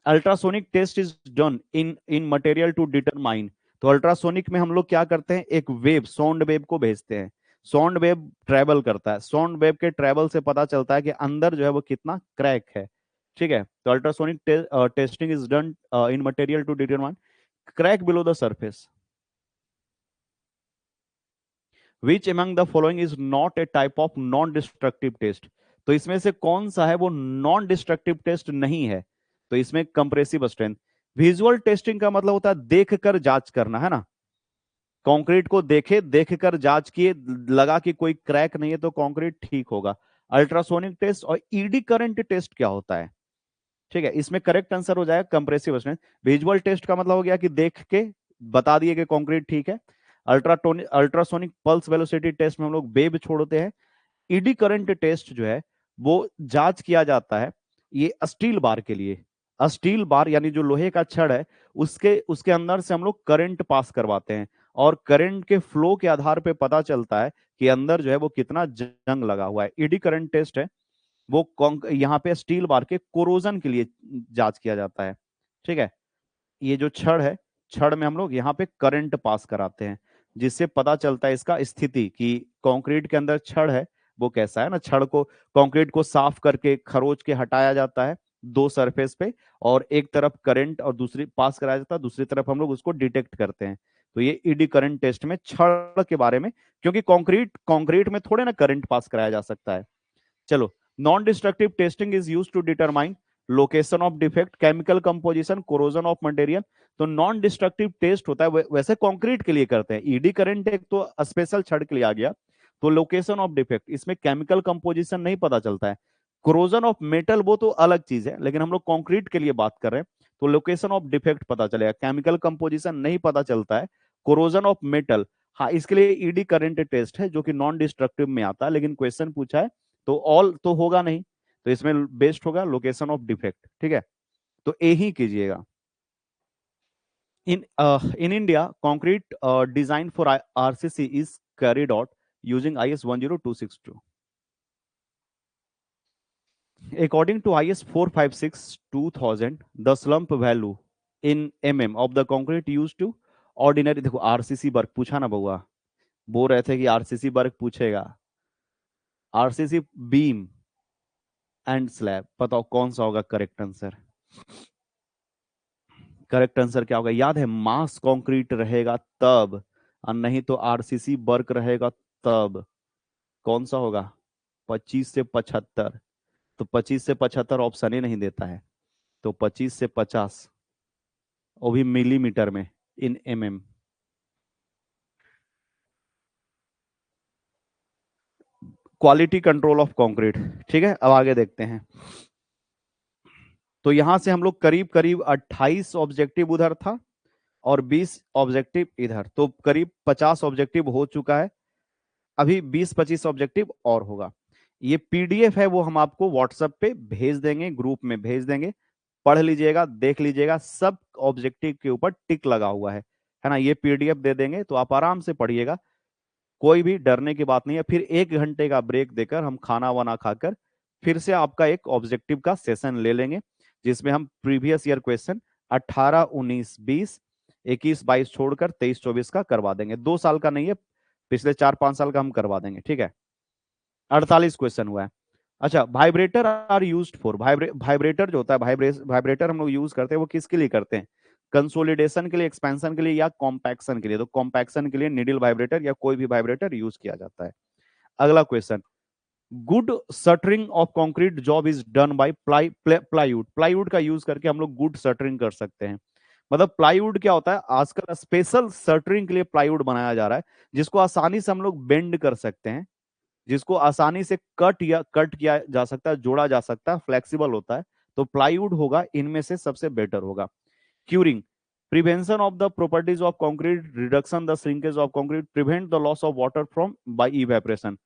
Ultrasonic test is done in in material to determine, तो अल्ट्रासोनिक में हम लोग क्या करते हैं, एक वेव, साउंड वेव को भेजते हैं, साउंड वेव ट्रेवल करता है, साउंड वेव के ट्रेवल से पता चलता है कि अंदर जो है वो कितना क्रैक है। ठीक है, तो ultrasonic testing is done in material to determine crack below the surface. Which among the following is not a type of non destructive test, तो इसमें से कौन सा है वो नॉन डिस्ट्रक्टिव टेस्ट नहीं है, तो इसमें कंप्रेसिव स्ट्रेंथ। विजुअल टेस्टिंग का मतलब होता है देख कर जांच करना, है ना, कंक्रीट को देखे, देख कर जांच किए, लगा कि कोई क्रैक नहीं है तो कंक्रीट ठीक होगा। अल्ट्रासोनिक टेस्ट और ईडी करंट टेस्ट क्या होता है, ठीक है, इसमें करेक्ट आंसर हो जाएगा कंप्रेसिव स्ट्रेंथ। विजुअल टेस्ट का मतलब हो गया कि देख के बता दिए कि कंक्रीट ठीक है। अल्ट्रासोनिक पल्स वेलोसिटी टेस्ट में हम लोग वेव छोड़ते हैं। ईडी करंट टेस्ट जो है वो जांच किया जाता है ये स्टील बार के लिए, स्टील बार यानी जो लोहे का छड़ है उसके उसके अंदर से हम लोग करंट पास करवाते हैं, और करंट के फ्लो के आधार पे पता चलता है कि अंदर जो है वो कितना जंग लगा हुआ है। ईडी करंट टेस्ट है वो यहाँ पे स्टील बार के कोरोजन के लिए जांच किया जाता है। ठीक है, ये जो छड़ है, छड़ में हम लोग यहाँ पे करंट पास कराते हैं जिससे पता चलता है इसका स्थिति कि कंक्रीट के अंदर छड़ है वो कैसा है ना। छड़ को, कंक्रीट को साफ करके खरोच के हटाया जाता है दो सरफेस पे, और एक तरफ करंट और दूसरी पास कराया जाता है, दूसरी तरफ हम लोग उसको डिटेक्ट करते हैं। तो ये ईडी करंट टेस्ट में छड़ के बारे में, क्योंकि कंक्रीट कंक्रीट में थोड़े ना करंट पास कराया जा सकता है। चलो, non destructive testing is used to determine location of defect, chemical composition, corrosion of material. तो नॉन डिस्ट्रक्टिव टेस्ट होता है वैसे कंक्रीट के लिए करते हैं, ईडी करंट एक तो स्पेशल छड़ के लिए आ गया। तो लोकेशन ऑफ डिफेक्ट, इसमें केमिकल कंपोजिशन नहीं पता चलता है। कोरोजन ऑफ मेटल वो तो अलग चीज है, लेकिन हम लोग कंक्रीट के लिए बात कर रहे हैं, तो लोकेशन ऑफ डिफेक्ट पता चलेगा, केमिकल कंपोजिशन नहीं पता चलता है। कोरोजन ऑफ मेटल, हाँ इसके लिए ईडी करंट टेस्ट है जो कि नॉन डिस्ट्रक्टिव में आता है, लेकिन क्वेश्चन पूछा है तो ऑल तो होगा नहीं, तो इसमें बेस्ट होगा लोकेशन ऑफ डिफेक्ट। ठीक है, तो ए ही कीजिएगा। In India concrete design for RCC is carried out using IS 10262। According to IS 456:2000, the slump value in of the concrete used to ordinary, देखो आरसीसी वर्क पूछा ना बउआ, बोल रहे थे कि आरसीसी वर्क पूछेगा। आरसीसी बीम एंड स्लैब, बताओ कौन सा होगा करेक्ट आंसर। करेक्ट आंसर क्या होगा, याद है, मास कंक्रीट रहेगा तब, और नहीं तो आरसीसी वर्क रहेगा तब। कौन सा होगा, 25 से 75, तो 25 से 75 ऑप्शन ही नहीं देता है। तो 25 से 50, वो भी मिलीमीटर में, इन mm। Quality control of concrete. ठीक है, अब आगे देखते हैं। तो यहां से हम लोग करीब करीब 28 ऑब्जेक्टिव उधर था और 20 ऑब्जेक्टिव इधर, तो करीब 50 ऑब्जेक्टिव हो चुका है। अभी 20-25 ऑब्जेक्टिव और होगा। ये पीडीएफ है वो हम आपको व्हाट्सएप पे भेज देंगे, ग्रुप में भेज देंगे। पढ़ लीजिएगा, देख लीजिएगा, सब ऑब्जेक्टिव के ऊपर टिक लगा हुआ है ना। ये पीडीएफ दे देंगे तो आप आराम से पढ़िएगा, कोई भी डरने की बात नहीं है। फिर 1 घंटे का ब्रेक देकर हम खाना वाना खाकर फिर से आपका एक ऑब्जेक्टिव का सेशन ले लेंगे, जिसमें हम प्रीवियस ईयर क्वेश्चन 18, 19, 20, 21, 22 छोड़कर 23, 24 का करवा देंगे। 2 साल का नहीं है, पिछले 4-5 साल का हम करवा देंगे। ठीक है, 48 क्वेश्चन हुआ है। अच्छा, vibrator are used for, vibrator जो होता है, वाइब्रेटर हम लोग यूज करते हैं, वो किसके लिए करते हैं? कंसोलिडेशन के लिए, एक्सपेंशन के लिए, या कॉम्पैक्शन के लिए? तो कॉम्पैक्शन के लिए निडल वाइब्रेटर या कोई भी वाइब्रेटर यूज किया जाता है। अगला question, good shuttering of concrete job is done by plywood. Plywood का यूज करके हम लोग गुड शटरिंग कर सकते हैं। मतलब प्लाईवुड क्या होता है, आजकल स्पेशल शटरिंग के लिए प्लाईवुड बनाया जा रहा है, जिसको आसानी से हम लोग बेंड कर सकते हैं, जिसको आसानी से कट किया जा सकता है, जोड़ा जा सकता है, फ्लेक्सिबल होता है। तो प्लाईवुड होगा, इनमें से सबसे बेटर होगा। Curing, prevention of the properties of concrete, reduction the shrinkage of concrete, prevent the loss of water from by evaporation.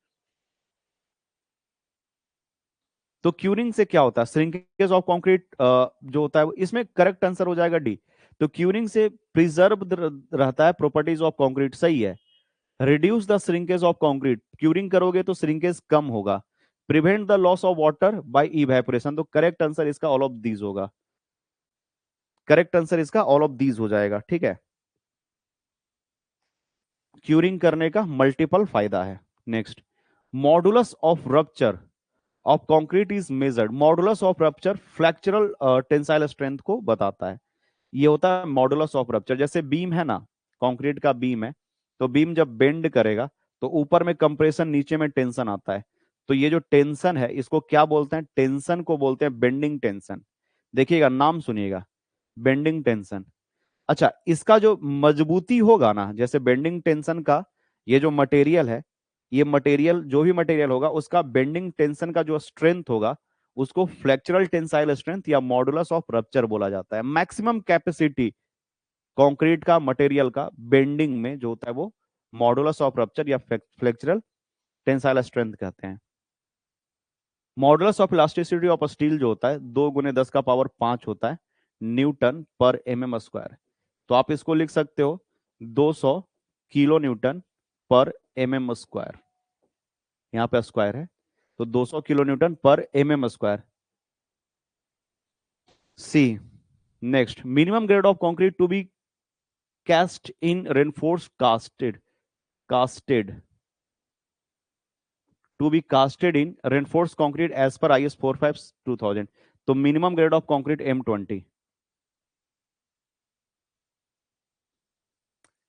तो क्यूरिंग से क्या होता है, श्रिंकेज ऑफ कंक्रीट जो होता है, इसमें करेक्ट आंसर हो जाएगा डी। तो क्यूरिंग से प्रिजर्व रहता है प्रॉपर्टीज ऑफ कंक्रीट, सही है। Reduce the shrinkage of concrete, curing करोगे तो श्रिंकेज कम होगा। Prevent the loss of water bye evaporation, तो करेक्ट आंसर इसका ऑल ऑफ दीज होगा। करेक्ट आंसर इसका ऑल ऑफ दीज हो जाएगा। ठीक है, क्यूरिंग करने का मल्टीपल फायदा है। Next, modulus of rupture of concrete is measured. Modulus of rupture flexural tensile strength को बताता है। ये होता है मॉडुलस ऑफ रप्चर। जैसे बीम है ना, कंक्रीट का बीम है, तो बीम जब बेंड करेगा तो ऊपर में कंप्रेशन, नीचे में टेंशन आता है। तो ये जो टेंशन है, इसको क्या बोलते हैं? टेंशन को बोलते हैं बेंडिंग टेंशन। देखिएगा, नाम सुनिएगा, बेंडिंग टेंशन। अच्छा, इसका जो मजबूती होगा ना, जैसे बेंडिंग टेंशन का ये जो मटेरियल है, ये मटेरियल, जो भी मटेरियल होगा, उसका बेंडिंग टेंशन का जो स्ट्रेंथ होगा, उसको फ्लेक्चरल टेंसाइल स्ट्रेंथ या मॉडुलस ऑफ रप्चर बोला जाता है। मैक्सिमम कैपेसिटी कंक्रीट का, मटेरियल का बेंडिंग में जो होता है, वो मॉडुलस ऑफ रप्चर या फ्लेक्चरल टेंसाइल स्ट्रेंथ कहते हैं। Modulus of elasticity of steel जो होता है, 2 × 10⁵ होता है, न्यूटन पर mm²। तो आप इसको लिख सकते हो 200 किलो न्यूटन पर mm²। यहाँ पे स्क्वायर है, तो 200 किलो न्यूटन पर mm²। C, next, minimum grade of concrete to be cast in reinforced casted to be casted in reinforced concrete as per IS 45/2000। तो minimum grade of concrete M20।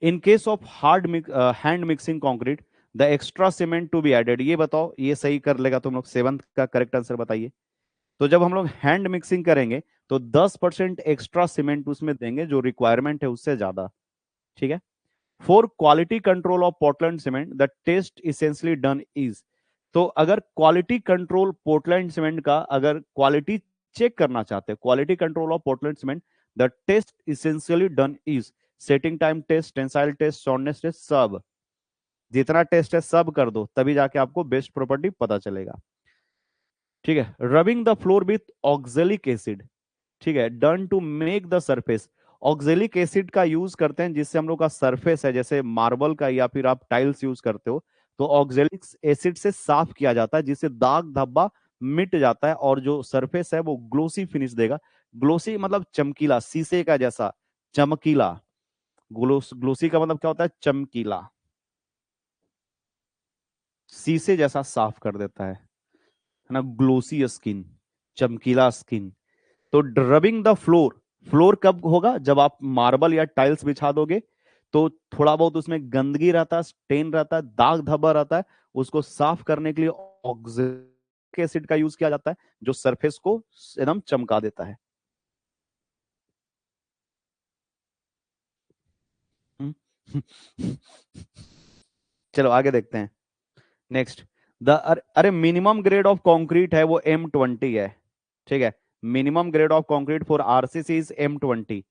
In case of hand mixing concrete the extra cement to be added. ये बताओ, ये सही कर लेगा तुम लोग? 7th का करेक्ट आंसर बताइए। तो जब हम लोग हैंड मिक्सिंग करेंगे तो 10% एक्स्ट्रा सीमेंट उसमें देंगे, जो रिक्वायरमेंट है उससे ज्यादा। ठीक है। For quality control of Portland cement the test essentially done is. तो अगर क्वालिटी कंट्रोल पोर्टलैंड सीमेंट का, अगर क्वालिटी चेक करना चाहते हैं, quality control of Portland cement, the test essentially done is setting time test, tensile test, soundness test, सब। जितना test है सब कर दो, तभी जाके आपको बेस्ट प्रॉपर्टी पता चलेगा। ठीक है। Rubbing the floor with oxalic acid, ठीक है, done to make the surface. Oxalic acid का यूज करते हैं जिससे हम लोग का सरफेस है, जैसे मार्बल का या फिर आप टाइल्स यूज करते हो, तो ऑक्जेलिक एसिड से साफ किया जाता है, जिससे दाग धब्बा मिट जाता है और जो सरफेस है वो ग्लोसी फिनिश देगा। ग्लोसी मतलब चमकीला, शीशे का जैसा चमकीला। ग्लोसी का मतलब क्या होता है? चमकीला, शीशे जैसा साफ कर देता है ना, ग्लोसी स्किन, चमकीला स्किन। तो रबिंग द फ्लोर, फ्लोर कब होगा? जब आप मार्बल या टाइल्स बिछा दोगे तो थोड़ा बहुत उसमें गंदगी रहता है, स्टेन रहता है, दाग धब्बा रहता है, उसको साफ करने के लिए ऑक्जेलिक एसिड का यूज किया जाता है, जो सरफेस को एकदम चमका देता है। चलो आगे देखते हैं। नेक्स्ट, द अरे मिनिमम ग्रेड ऑफ कंक्रीट है वो M20 है। ठीक है, minimum grade of concrete for RCC is M20।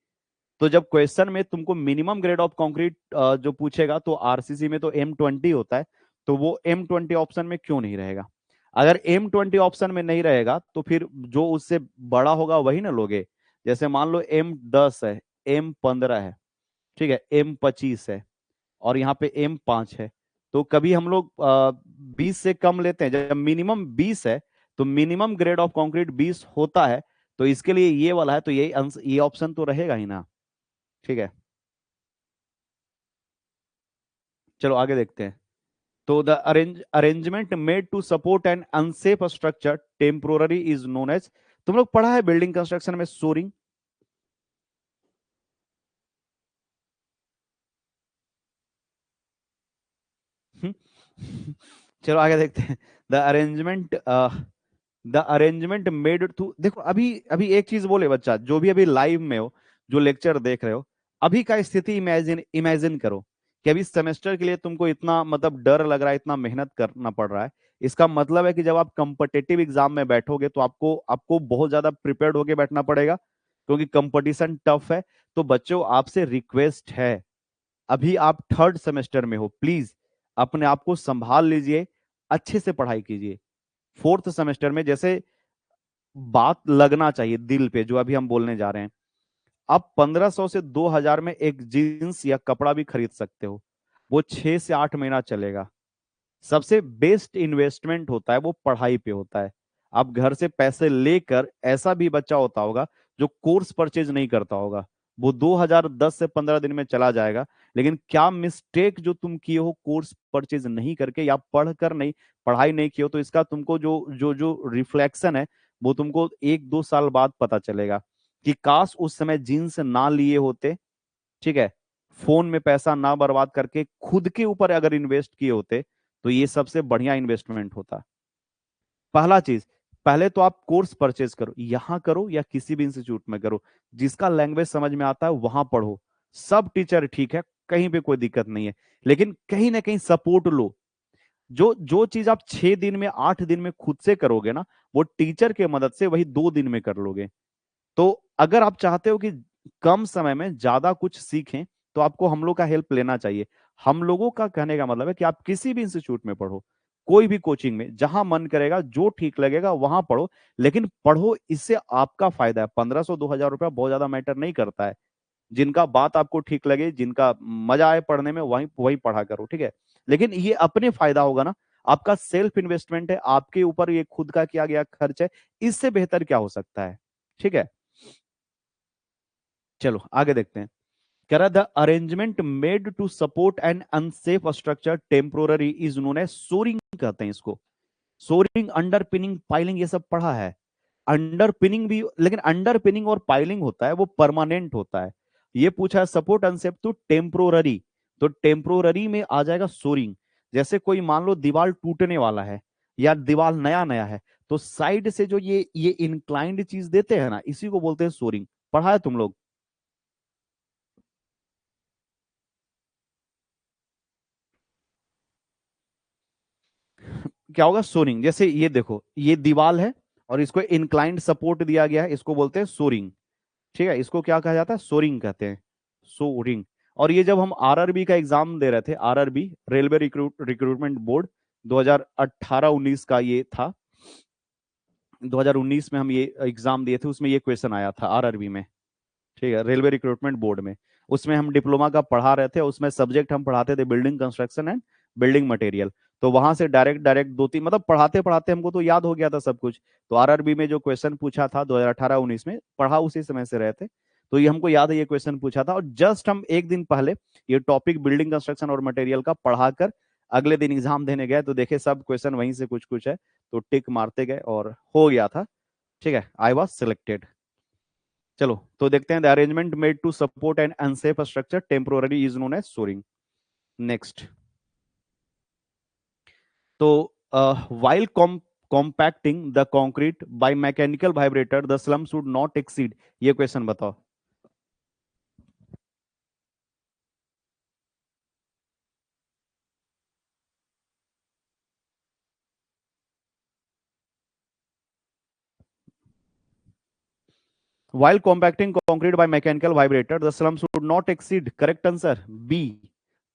तो जब क्वेश्चन में तुमको मिनिमम ग्रेड ऑफ कंक्रीट जो पूछेगा तो आरसीसी में तो M20 होता है, तो वो M20 ऑप्शन में क्यों नहीं रहेगा? अगर M20 ऑप्शन में नहीं रहेगा तो फिर जो उससे बड़ा होगा वही ना लोगे। जैसे मान लो M10 है, M15 है, ठीक है, M25 है, और यहाँ पे M5 है। तो कभी हम लोग 20 से कम लेते हैं? जब मिनिमम 20 है तो मिनिमम ग्रेड ऑफ कंक्रीट 20 होता है, तो इसके लिए ये वाला है, तो ये ऑप्शन तो रहेगा ही ना। ठीक है, चलो आगे देखते हैं। तो the arrangement made to support an unsafe structure temporary is known as. तुम लोग पढ़ा है बिल्डिंग कंस्ट्रक्शन में सोरिंग? चलो आगे देखते हैं। The arrangement the arrangement made to, देखो अभी अभी एक चीज बोले बच्चा, जो भी अभी लाइव में हो, जो लेक्चर देख रहे हो, अभी का स्थिति इमेजिन इमेजिन करो कि अभी सेमेस्टर के लिए तुमको इतना मतलब डर लग रहा है, इतना मेहनत करना पड़ रहा है। इसका मतलब है कि जब आप कंपटेटिव एग्जाम में बैठोगे तो आपको आपको बहुत ज्यादा प्रिपेयर्ड होके बैठना पड़ेगा, क्योंकि कंपटीशन टफ है। तो बच्चों आपसे रिक्वेस्ट है, अभी आप थर्ड सेमेस्टर में हो, प्लीज अपने आप को संभाल लीजिए, अच्छे से पढ़ाई कीजिए। फोर्थ सेमेस्टर में जैसे बात लगना चाहिए दिल पे जो अभी हम बोलने जा रहे हैं। आप 1500 से 2000 में एक जींस या कपड़ा भी खरीद सकते हो, वो 6 से 8 महीना चलेगा। सबसे बेस्ट इन्वेस्टमेंट होता है वो पढ़ाई पे होता है। आप घर से पैसे लेकर, ऐसा भी बच्चा होता होगा जो कोर्स परचेज नहीं करता होगा, वो 2010 से 15 दिन में चला जाएगा। लेकिन क्या मिस्टेक जो तुम किए हो कोर्स परचेज नहीं करके या पढ़कर नहीं, पढ़ाई नहीं किए हो, तो इसका तुमको जो जो जो रिफ्लेक्शन है वो तुमको 1-2 साल बाद पता चलेगा कि काश उस समय जीन्स ना लिए होते। ठीक है, फोन में पैसा ना बर्बाद करके खुद के ऊपर अगर इन्वेस्ट किए होते तो ये सबसे बढ़िया इन्वेस्टमेंट होता। पहला चीज, पहले तो आप कोर्स परचेज करो, यहां करो या किसी भी इंस्टीट्यूट में करो, जिसका लैंग्वेज समझ में आता है वहां पढ़ो। सब टीचर ठीक है, कहीं पे कोई दिक्कत नहीं है, लेकिन कहीं ना कहीं सपोर्ट लो। जो जो चीज आप 6 दिन में 8 दिन में खुद से करोगे ना, वो टीचर के मदद से वही 2 दिन में कर लोगे। तो अगर आप चाहते हो कि कम समय में ज्यादा कुछ सीखें, तो आपको हम लोग का हेल्प लेना चाहिए। हम लोगों का कहने का मतलब है कि आप किसी भी इंस्टीट्यूट में पढ़ो, कोई भी कोचिंग में, जहां मन करेगा जो ठीक लगेगा वहां पढ़ो, लेकिन पढ़ो, इससे आपका फायदा है। 1500-2000 रुपया बहुत ज्यादा मैटर नहीं करता है। जिनका बात आपको ठीक लगे, जिनका मजा आए पढ़ने में, वही वही पढ़ा करो, ठीक है। लेकिन ये अपने फायदा होगा ना, आपका सेल्फ इन्वेस्टमेंट है, आपके ऊपर ये खुद का किया गया खर्च है, इससे बेहतर क्या हो सकता है? ठीक है, चलो आगे देखते हैं। कह रहा, the arrangement made to support an unsafe structure temporary is known as shoring, कहते हैं इसको। सोरिंग, अंडर पिनिंग, पाइलिंग, ये सब पढ़ा है। अंडर पिनिंग भी, लेकिन अंडर पिनिंग और पाइलिंग होता है वो परमानेंट होता है। ये पूछा है सपोर्ट अनसेफ टू टेम्पोररी, तो टेम्पोररी में आ जाएगा सोरिंग। जैसे कोई मान लो दीवार टूटने वाला है या दीवार नया नया है, तो साइड से जो ये इंक्लाइंड चीज देते हैं ना, इसी को बोलते हैं सोरिंग। पढ़ा है तुम लोग? क्या होगा सोरिंग? जैसे ये देखो, ये दीवार है और इसको इंक्लाइंड सपोर्ट दिया गया है, इसको बोलते हैं सोरिंग। ठीक है, इसको क्या कहा जाता है? सोरिंग कहते हैं, सोरिंग। और ये जब हम आरआरबी का एग्जाम दे रहे थे, आरआरबी रेलवे रिक्रूटमेंट बोर्ड 2018-19 का ये था, 2019 में हम ये एग्जाम दिए थे, उसमें ये क्वेश्चन आया था आरआरबी में। ठीक है, रेलवे रिक्रूटमेंट बोर्ड में। उसमें हम डिप्लोमा का पढ़ा रहे थे, उसमें सब्जेक्ट हम पढ़ाते थे building construction and building material. तो वहां से डायरेक्ट डायरेक्ट 2-3 मतलब पढ़ाते पढ़ाते हमको तो याद हो गया था सब कुछ। तो आरआरबी में जो क्वेश्चन पूछा था 2018-19 में, पढ़ा उसी समय से रहे थे, तो ये हमको याद है, ये क्वेश्चन पूछा था। और जस्ट हम एक दिन पहले ये टॉपिक बिल्डिंग कंस्ट्रक्शन और मटेरियल का पढ़ाकर अगले दिन एग्जाम देने गए, तो देखे सब क्वेश्चन वहीं से कुछ कुछ है, तो टिक मारते गए और हो गया था। ठीक है, आई वॉज सिलेक्टेड। चलो तो देखते हैं, the arrangement made to support an unsafe structure temporary is known as shoring. Next, तो while compacting the concrete by mechanical vibrator the slump should not exceed, ये क्वेश्चन बताओ। While compacting concrete by mechanical vibrator, the slump should not exceed, correct answer B,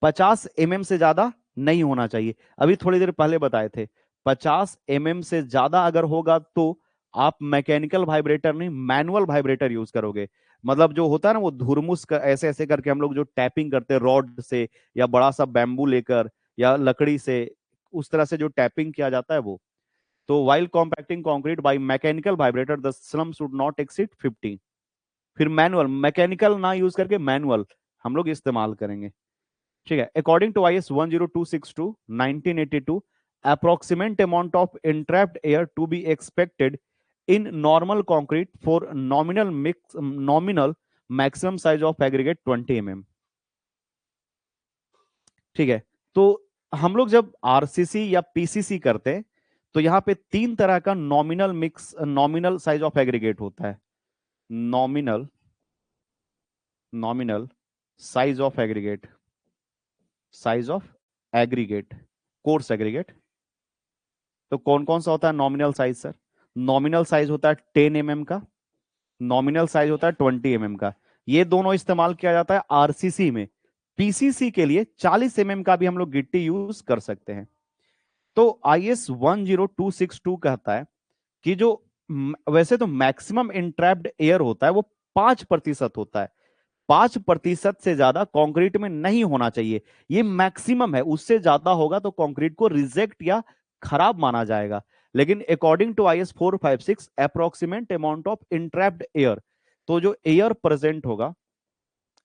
50 से ज्यादा नहीं होना चाहिए। अभी थोड़ी देर पहले बताए थे 50 से ज्यादा अगर होगा तो आप मैकेनिकल वाइब्रेटर नहीं मैनुअल वाइब्रेटर यूज करोगे। मतलब जो होता है ना वो धुरमुस ऐसे ऐसे करके हम लोग जो टैपिंग करते हैं रॉड से या बड़ा सा बैम्बू लेकर या लकड़ी से, उस तरह से जो टैपिंग किया जाता है वो। तो while compacting concrete by mechanical vibrator the slump should not exceed 50। फिर मैनुअल, मैकेनिकल ना यूज करके मैनुअल हम लोग इस्तेमाल करेंगे। ठीक है, according to IS 10262 1982, approximate amount of entrapped air to be expected in normal concrete for nominal maximum size of aggregate 20 mm। ठीक है, तो हम लोग जब आरसीसी या पीसीसी करते हैं तो यहां पे तीन तरह का नॉमिनल साइज ऑफ एग्रीगेट होता है। Nominal nominal size of aggregate, size of aggregate, coarse aggregate. तो कौन कौन सा होता है nominal size sir? Nominal size होता है 10 mm का, नॉमिनल साइज होता है 20 mm का। ये दोनों इस्तेमाल किया जाता है आरसीसी में। पीसीसी के लिए 40 mm का भी हम लोग गिट्टी यूज कर सकते हैं। तो IS 10262 कहता है कि जो वैसे तो मैक्सिमम इंट्रैप्ड एयर होता है वो 5% होता है। 5% से ज्यादा कंक्रीट में नहीं होना चाहिए, ये मैक्सिमम है। उससे ज्यादा होगा तो कंक्रीट को रिजेक्ट या खराब माना जाएगा। लेकिन according to IS 456 approximate amount of entrapped air, तो जो एयर प्रेजेंट होगा,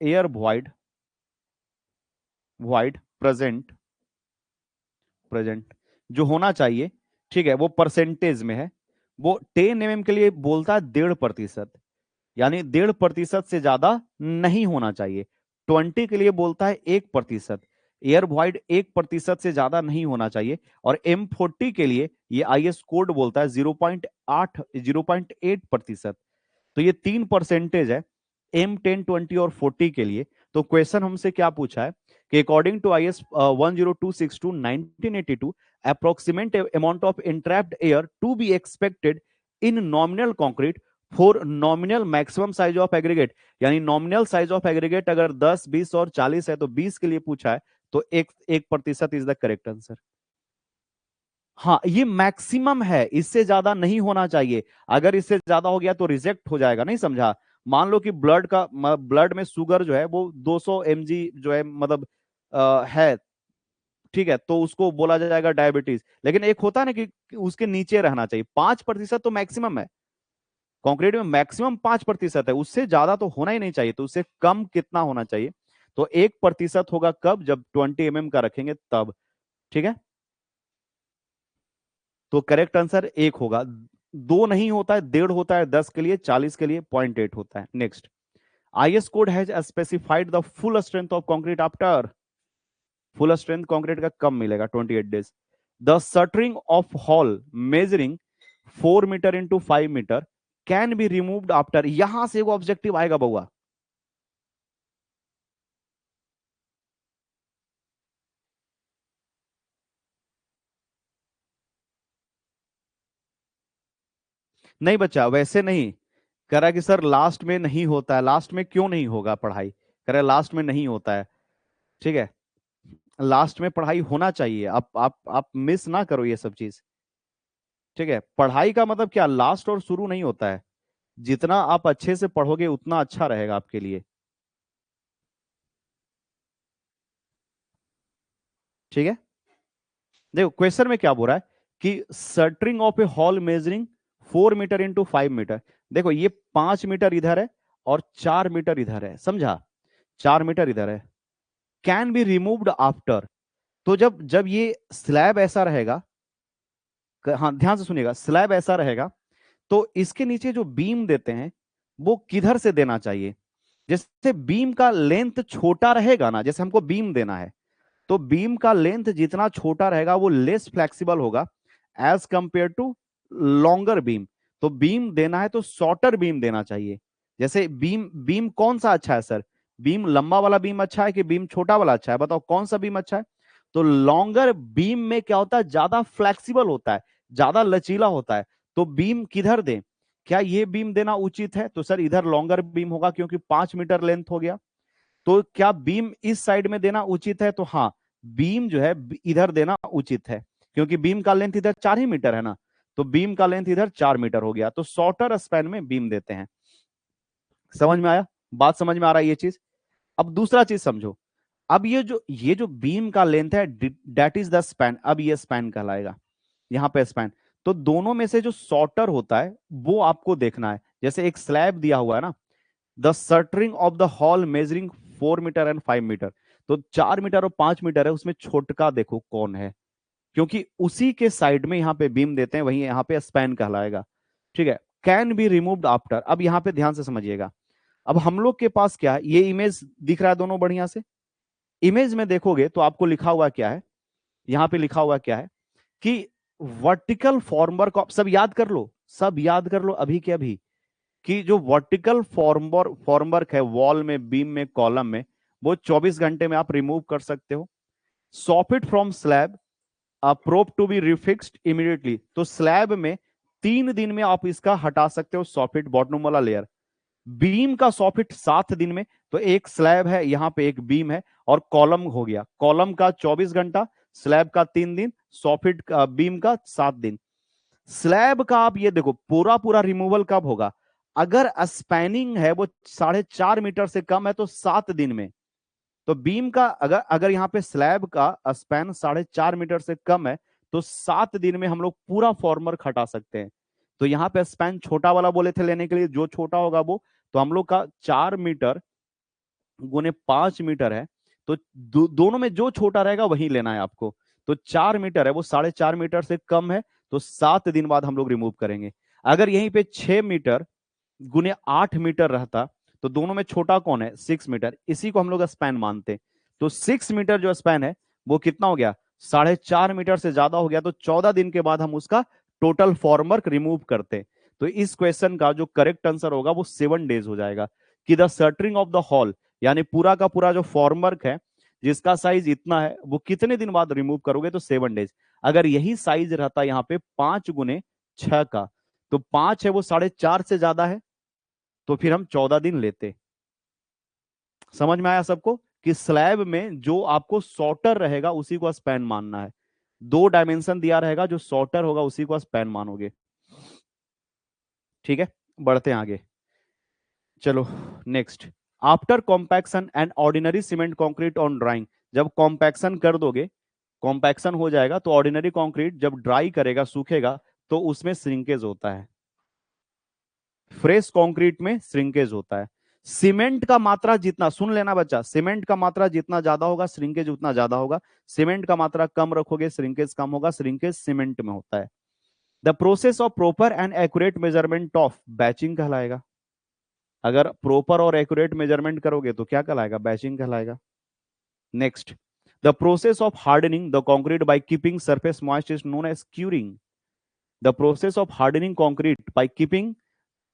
air void, void present, present जो होना चाहिए, ठीक है, वो परसेंटेज में है। वो 10 mm के लिए बोलता है 1.5%, यानी 1.5% से ज्यादा नहीं होना चाहिए। 20 के लिए बोलता है 1%, एयर वॉइड 1% से ज्यादा नहीं होना चाहिए। और M40 के लिए ये IS कोड बोलता है 0.8%। तो ये 3% है M10, 20 और 40 के लिए। तो क्वेश्चन हमसे क्या पूछा है कि according to IS 10262 1982, approximate amount of entrapped air to be expected in nominal concrete for nominal maximum size of aggregate. यानी नॉमिनल साइज ऑफ एग्रीगेट अगर 10, 20 और 40 है तो 20 के लिए पूछा है, तो 1% इज द करेक्ट आंसर। हाँ, ये मैक्सिमम है, इससे ज्यादा नहीं होना चाहिए। अगर इससे ज्यादा हो गया तो रिजेक्ट हो जाएगा, नहीं समझा? मान लो कि ब्लड में शुगर जो है वो 200 mg जो है, मतलब है, ठीक है, तो उसको बोला जाएगा डायबिटीज। लेकिन एक होता है ना कि उसके नीचे रहना चाहिए। 5% तो मैक्सिमम है, कंक्रीट में मैक्सिमम 5% है, उससे ज्यादा तो होना ही नहीं चाहिए। तो उससे कम कितना होना चाहिए? तो 1% होगा कब? जब 20 mm का रखेंगे तब। ठीक है, तो करेक्ट आंसर एक होगा। दो नहीं होता है, 1.5 होता है, 10 के लिए, 40 के लिए 0.8 होता है। Next, IS code has specified the full strength of concrete after, full strength concrete का कब मिलेगा? 28 days। The shuttering of hall measuring 4 metre into 5 metre can be removed after. यहां से वो ऑब्जेक्टिव आएगा बउआ। नहीं बच्चा, वैसे नहीं कह रहा कि सर लास्ट में नहीं होता है। लास्ट में क्यों नहीं होगा पढ़ाई? कह रहा लास्ट में नहीं होता है। ठीक है, लास्ट में पढ़ाई होना चाहिए। आप मिस ना करो ये सब चीज। ठीक है, पढ़ाई का मतलब क्या लास्ट और शुरू नहीं होता है। जितना आप अच्छे से पढ़ोगे उतना अच्छा रहेगा आपके लिए। ठीक है, देखो क्वेश्चन में क्या बोल रहा है कि shuttering of a hall measuring 4 metre into 5 metre. देखो ये 5 मीटर इधर है और 4 मीटर इधर है, समझा? 4 मीटर इधर है, कैन बी रिमूव्ड आफ्टर। तो जब जब ये स्लैब ऐसा रहेगा, हाँ ध्यान से सुनिएगा, स्लैब ऐसा रहेगा तो इसके नीचे जो बीम देते हैं वो किधर से देना चाहिए? जैसे बीम का लेंथ छोटा रहेगा ना, जैसे हमको बीम देना है तो बीम का लेंथ जितना छोटा रहेगा वो लेस फ्लेक्सिबल होगा as compare to longer beam. तो बीम देना है तो शॉर्टर बीम देना चाहिए। जैसे बीम बीम कौन सा अच्छा है सर? बीम लंबा वाला बीम अच्छा है कि बीम छोटा वाला अच्छा है? बताओ कौन सा बीम अच्छा है? तो लॉन्गर बीम में क्या होता है, ज्यादा फ्लेक्सिबल होता है, ज्यादा लचीला होता है। तो बीम किधर दें? क्या ये बीम देना उचित है? तो सर इधर लॉन्गर बीम होगा क्योंकि 5 मीटर लेंथ हो गया। तो क्या बीम इस साइड में देना उचित है? तो हाँ, बीम जो है इधर देना उचित है, क्योंकि बीम का लेंथ इधर 4 ही मीटर है ना, तो बीम का लेंथ इधर 4 मीटर हो गया, तो शॉर्टर स्पैन में बीम देते हैं। समझ में आया? बात समझ में आ रहा है ये चीज? अब दूसरा चीज समझो। अब ये जो बीम का लेंथ है, दैट इज द स्पैन। अब ये स्पैन कहलाएगा, यहाँ पे स्पैन। तो दोनों में से जो शॉर्टर होता है वो आपको देखना है। जैसे एक स्लैब दिया हुआ है ना, the shuttering of the hall measuring 4 metre and 5 metre. तो 4 मीटर और 5 मीटर है, उसमें छोटका देखो कौन है, क्योंकि उसी के साइड में यहाँ पे बीम देते हैं, वही यहाँ पे स्पैन कहलाएगा। ठीक है। Can be removed after. अब यहाँ पे ध्यान से समझिएगा। अब हम लोग के पास क्या है, ये इमेज दिख रहा है दोनों बढ़िया से। इमेज में देखोगे तो आपको लिखा हुआ क्या है, यहाँ पे लिखा हुआ क्या है कि वर्टिकल फॉर्मवर्क को सब याद कर लो, सब याद कर लो अभी के अभी, कि जो वर्टिकल फॉर्मवर्क है वॉल में, बीम में, कॉलम में, वो 24 घंटे में आप रिमूव कर सकते हो। Soffit from slab, prop to be refixed immediately. तो स्लैब में 3 दिन में आप इसका हटा सकते हो सॉफिट, बॉटम वाला लेयर। बीम का सॉफिट 7 दिन में। तो एक स्लैब है, यहां पे एक बीम है, और कॉलम हो गया, कॉलम का 24 घंटा, स्लैब का 3 दिन, सॉफिट का, बीम का 7 दिन। स्लैब का आप ये देखो पूरा पूरा रिमूवल कब होगा, अगर स्पैनिंग है वो 4.5 मीटर से कम है तो 7 दिन में। तो बीम का अगर अगर यहाँ पे स्लैब का स्पैन 4.5 मीटर से कम है तो 7 दिन में हम लोग पूरा फॉर्मर हटा सकते हैं। तो यहाँ पे स्पैन छोटा वाला बोले थे लेने के लिए, जो छोटा होगा वो, तो हम लोग का 4 मीटर गुने 5 मीटर है, तो दोनों में जो छोटा रहेगा वही लेना है आपको। तो 4 मीटर है, वो 4.5 मीटर से कम है, तो 7 दिन बाद हम लोग रिमूव करेंगे। अगर यहीं पे 6 मीटर गुने 8 मीटर रहता, तो दोनों में छोटा कौन है, 6 मीटर, इसी को हम लोग स्पैन मानते। तो 6 मीटर जो स्पैन है वो कितना हो गया, 4.5 मीटर से ज्यादा हो गया, तो 14 दिन के बाद हम उसका टोटल फॉर्मवर्क रिमूव करते। तो इस क्वेश्चन का जो करेक्ट आंसर होगा वो 7 डेज हो जाएगा। कि the shuttering of the hall, यानी पूरा का पूरा जो फॉर्मवर्क है जिसका साइज इतना है, वो कितने दिन बाद रिमूव करोगे, तो 7 डेज। अगर यही साइज रहता यहाँ पे 5 गुने 6 का, तो 5 है वो 4.5 से ज्यादा है, तो फिर हम 14 दिन लेते। समझ में आया सबको? कि स्लैब में जो आपको शॉर्टर रहेगा उसी को स्पैन मानना है। 2 डायमेंशन दिया रहेगा, जो शॉर्टर होगा उसी को स्पैन मानोगे। ठीक है, बढ़ते हैं आगे। चलो next. After compaction and ordinary cement concrete on drawing. जब कॉम्पैक्शन कर दोगे, कॉम्पैक्शन हो जाएगा, तो ऑर्डिनरी कॉन्क्रीट जब ड्राई करेगा, सूखेगा, तो उसमें श्रिंकेज होता है। फ्रेश कंक्रीट में श्रिंकेज होता है। सीमेंट का मात्रा जितना, सुन लेना बच्चा, सीमेंट का मात्रा जितना ज्यादा होगा श्रिंकेज उतना ज्यादा होगा। सीमेंट का मात्रा कम रखोगे श्रिंकेज कम होगा। श्रिंकेज सीमेंट में होता है। The process of proper and accurate measurement of batching कहलाएगा। अगर प्रॉपर और एक्यूरेट मेजरमेंट करोगे तो क्या कहलाएगा, बैचिंग कहलाएगा। Next, the process of hardening the concrete by keeping surface moist is known as curing. The process of hardening concrete by keeping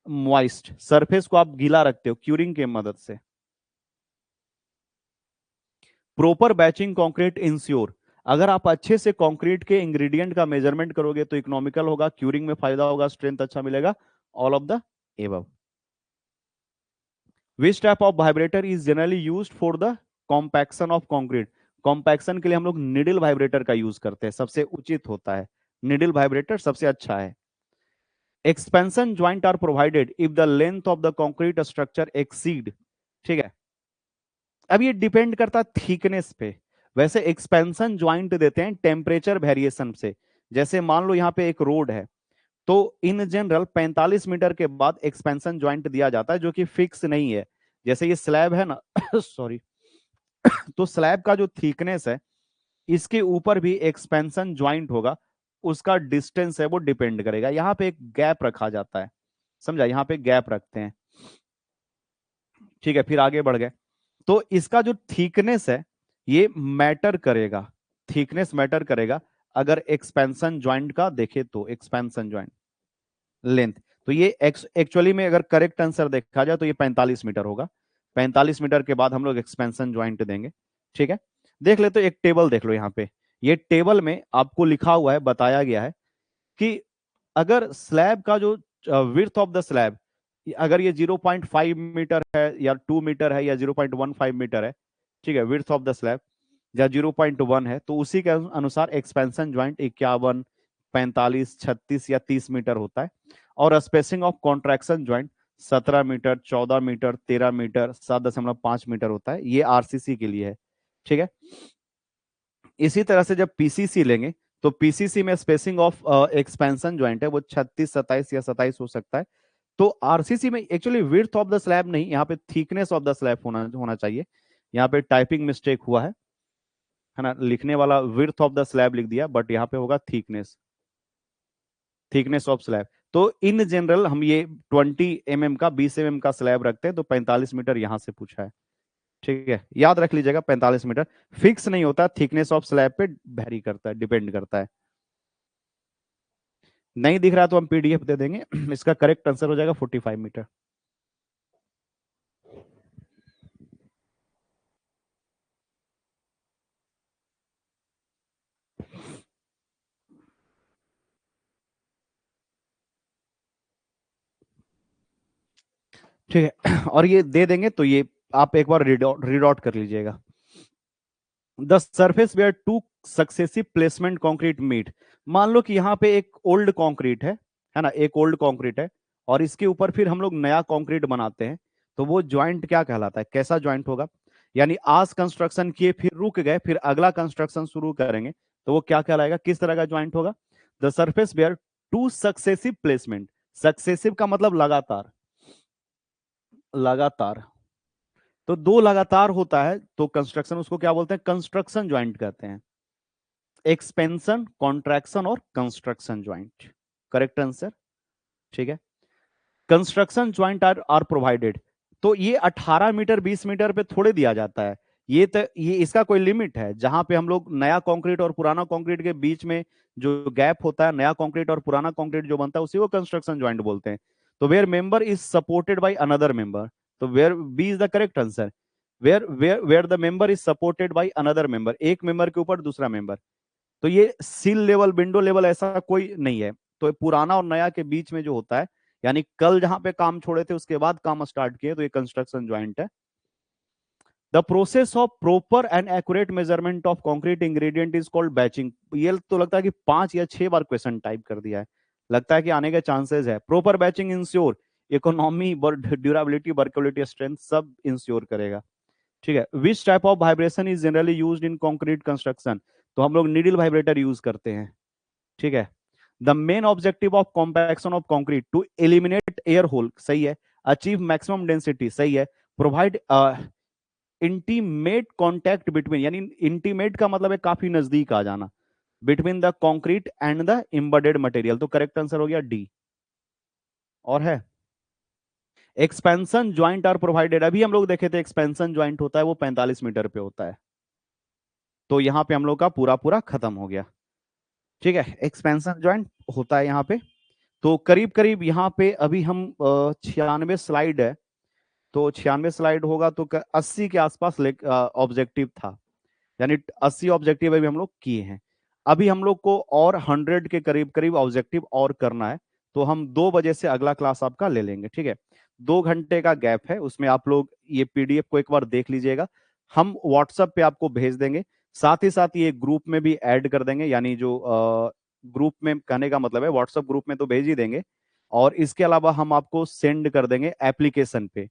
moist, surface को आप गीला रखते हो क्यूरिंग की मदद से। प्रॉपर बैचिंग कंक्रीट इंश्योर, अगर आप अच्छे से कंक्रीट के इंग्रेडिएंट का मेजरमेंट करोगे तो इकोनॉमिकल होगा, क्यूरिंग में फायदा होगा, स्ट्रेंथ अच्छा मिलेगा। All of the above. Which type of vibrator is generally used for the compaction of concrete. Compaction के लिए हम लोग निडल वाइब्रेटर का यूज करते हैं, सबसे उचित होता है निडल वाइब्रेटर, सबसे अच्छा है। Expansion joint are provided if the length of the concrete structure exceed. ठीक है, अब ये डिपेंड करता है थिकनेस पे। वैसे एक्सपेंशन ज्वाइंट देते हैं टेम्परेचर वेरिएशन से। जैसे मान लो यहाँ पे एक रोड है, तो इन जनरल 45 मीटर के बाद एक्सपेंशन ज्वाइंट दिया जाता है, जो कि फिक्स नहीं है। जैसे ये स्लैब है ना सॉरी, तो स्लैब का जो थिकनेस है, इसके ऊपर भी एक्सपेंशन ज्वाइंट होगा, उसका डिस्टेंस है वो डिपेंड करेगा। यहाँ पे एक गैप रखा जाता है, समझा, यहाँ पे गैप रखते हैं। ठीक है, फिर आगे बढ़ गए। तो इसका जो थिकनेस है ये मैटर करेगा, थिकनेस मैटर करेगा। अगर एक्सपेंशन ज्वाइंट का देखे तो एक्सपेंशन ज्वाइंट लेंथ, तो ये एक्चुअली में अगर करेक्ट आंसर देखा जाए तो ये 45 मीटर होगा। 45 मीटर के बाद हम लोग एक्सपेंशन ज्वाइंट देंगे। ठीक है, देख ले तो एक टेबल देख लो यहाँ पे। ये टेबल में आपको लिखा हुआ है, बताया गया है कि अगर स्लैब का जो विड्थ ऑफ द स्लैब, अगर ये 0.5 मीटर है या 2 मीटर है या 0.15 मीटर है, ठीक है, विड्थ ऑफ द स्लैब या 0.1 है, तो उसी के अनुसार एक्सपेंशन ज्वाइंट 51, 45, 36 या 30 मीटर होता है। और spacing of contraction joint 17 metre, 14 metre, 13 metre, 7.5 metre होता है। ये आरसीसी के लिए है, ठीक है। इसी तरह से जब पीसीसी लेंगे तो पीसीसी में स्पेसिंग ऑफ एक्सपेंशन ज्वाइंट है वो 36, 27 या 27 हो सकता है। तो आरसीसी में actually width of the slab नहीं, यहाँ पे थिकनेस ऑफ द स्लैब होना होना चाहिए। यहाँ पे टाइपिंग मिस्टेक हुआ है ना, लिखने वाला विड्थ ऑफ द स्लैब लिख दिया, बट यहाँ पे होगा थिकनेस, थिकनेस ऑफ स्लैब। तो इन जनरल हम ये 20 mm का, 20 mm का स्लैब रखते हैं, तो 45 मीटर यहां से पूछा है, ठीक है, याद रख लीजिएगा 45 मीटर। फिक्स नहीं होता, थिकनेस ऑफ स्लैब पे वेरी करता है, डिपेंड करता है। नहीं दिख रहा तो हम पीडीएफ दे देंगे। इसका करेक्ट आंसर हो जाएगा 45 मीटर। ठीक है। और ये दे देंगे तो ये आप एक बार रीड आउट कर लीजिएगा। The surface where two successive placement concrete meet. मान लो कि यहाँ पे एक ओल्ड कंक्रीट है ना, एक ओल्ड कंक्रीट है, और इसके ऊपर फिर हम लोग नया कंक्रीट बनाते हैं, तो वो ज्वाइंट क्या कहलाता है, कैसा ज्वाइंट होगा? यानी आज कंस्ट्रक्शन किए फिर रुक गए, फिर अगला कंस्ट्रक्शन शुरू करेंगे, तो वो क्या कहलाएगा, किस तरह का ज्वाइंट होगा? The surface where two successive placement, successive का मतलब लगातार, लगातार, तो दो लगातार होता है तो कंस्ट्रक्शन, उसको क्या बोलते हैं, कंस्ट्रक्शन ज्वाइंट कहते हैं। एक्सपेंशन, कॉन्ट्रैक्शन और कंस्ट्रक्शन ज्वाइंट, करेक्ट आंसर, ठीक है। कंस्ट्रक्शन ज्वाइंट आर प्रोवाइडेड, तो ये 18 मीटर 20 मीटर पे थोड़े दिया जाता है, ये तो ये इसका कोई लिमिट है, जहां पे हम लोग नया कंक्रीट और पुराना कंक्रीट के बीच में जो गैप होता है, नया कंक्रीट और पुराना कंक्रीट जो बनता है, उसी को कंस्ट्रक्शन ज्वाइंट बोलते हैं। तो where member is supported by another member, तो where B is the correct answer. Where the member is supported by another member, एक मेंबर के ऊपर दूसरा मेंबर। तो ये सील लेवल, विंडो लेवल ऐसा कोई नहीं है। तो पुराना और नया के बीच में जो होता है, यानी कल जहां पे काम छोड़े थे उसके बाद काम स्टार्ट किए, तो ये कंस्ट्रक्शन ज्वाइंट है। The process of proper and accurate measurement of concrete ingredient is called batching. ये तो लगता है कि 5 या 6 बार क्वेश्चन टाइप कर दिया है, लगता है कि आने के चांसेस है। Proper batching ensure economy, durability, workability, strength सब इंश्योर करेगा, ठीक है। Which type of vibration is generally used in concrete construction, तो हम लोग नीडल वाइब्रेटर यूज करते हैं, ठीक है। The main objective of compaction of concrete to eliminate air hole, सही है। अचीव मैक्सिमम डेंसिटी, सही है। प्रोवाइड इंटीमेट कॉन्टैक्ट बिटवीन, यानी इंटीमेट का मतलब है काफी नजदीक आ जाना, between the concrete and the embedded material, तो करेक्ट आंसर हो गया डी। और है एक्सपेंशन ज्वाइंट आर प्रोवाइडेड, अभी हम लोग देखे थे एक्सपेंशन ज्वाइंट होता है वो 45 मीटर पे होता है, तो यहां पे हम लोग का पूरा पूरा खत्म हो गया, ठीक है। एक्सपेंशन ज्वाइंट होता है यहाँ पे, तो करीब करीब यहाँ पे अभी हम 96 स्लाइड है, तो 96 स्लाइड होगा तो 80 के आसपास ऑब्जेक्टिव था, यानी 80 ऑब्जेक्टिव अभी हम लोग किए हैं। अभी हम लोग को और 100 के करीब करीब ऑब्जेक्टिव और करना है, तो हम 2 बजे से अगला क्लास आपका ले लेंगे, ठीक है। 2 घंटे का गैप है, उसमें आप लोग ये पीडीएफ को एक बार देख लीजिएगा, हम व्हाट्सएप पे आपको भेज देंगे, साथ ही साथ ये ग्रुप में भी ऐड कर देंगे, यानी जो ग्रुप में कहने का मतलब है व्हाट्सएप ग्रुप में तो भेज ही देंगे, और इसके अलावा हम आपको सेंड कर देंगे एप्लीकेशन पे,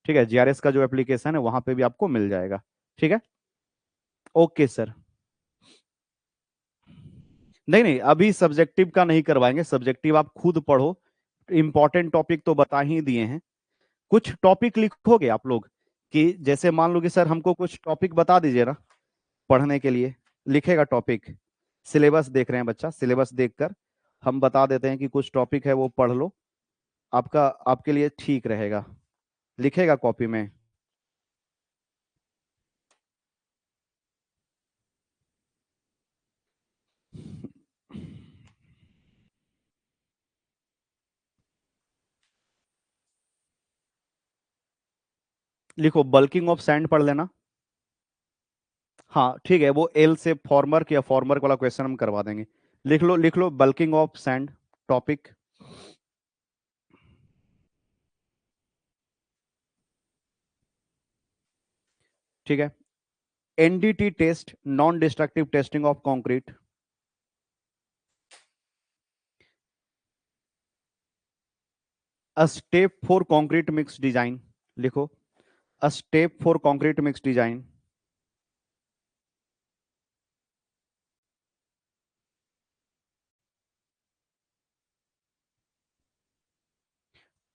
ठीक है, जीआरएस का जो एप्लीकेशन है वहां पे भी आपको मिल जाएगा, ठीक है। Okay sir. नहीं नहीं, अभी सब्जेक्टिव का नहीं करवाएंगे, सब्जेक्टिव आप खुद पढ़ो, इंपॉर्टेंट टॉपिक तो बता ही दिए हैं। कुछ टॉपिक लिखोगे आप लोग, कि जैसे मान लो कि सर हमको कुछ टॉपिक बता दीजिए ना पढ़ने के लिए, लिखेगा टॉपिक, सिलेबस देख रहे हैं बच्चा, सिलेबस देखकर हम बता देते हैं कि कुछ टॉपिक है वो पढ़ लो, आपका आपके लिए ठीक रहेगा, लिखेगा कॉपी में। लिखो बल्किंग ऑफ सैंड पढ़ लेना। हाँ ठीक है, वो एल से फॉर्मर या फॉर्मर वाला क्वेश्चन हम करवा देंगे। लिख लो बल्किंग ऑफ सैंड टॉपिक। ठीक है। NDT test, non destructive testing of concrete. A step for concrete mix design, लिखो, a step for concrete mix design.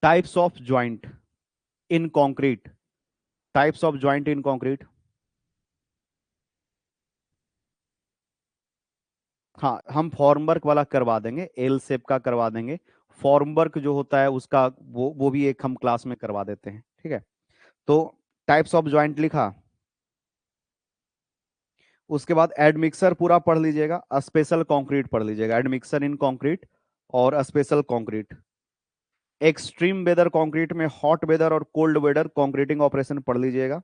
Types of joint in concrete, types of joint in concrete. हाँ, हम formwork वाला करवा देंगे, L shape का करवा देंगे। Formwork जो होता है उसका वो भी एक हम क्लास में करवा देते हैं, ठीक है। तो टाइप्स ऑफ ज्वाइंट लिखा। उसके बाद एडमिक्सर पूरा पढ़ लीजिएगा, स्पेशल कंक्रीट पढ़ लीजिएगा, एडमिक्सर इन कंक्रीट और special concrete. Extreme weather concrete में हॉट वेदर और कोल्ड वेदर कंक्रीटिंग ऑपरेशन पढ़ लीजिएगा,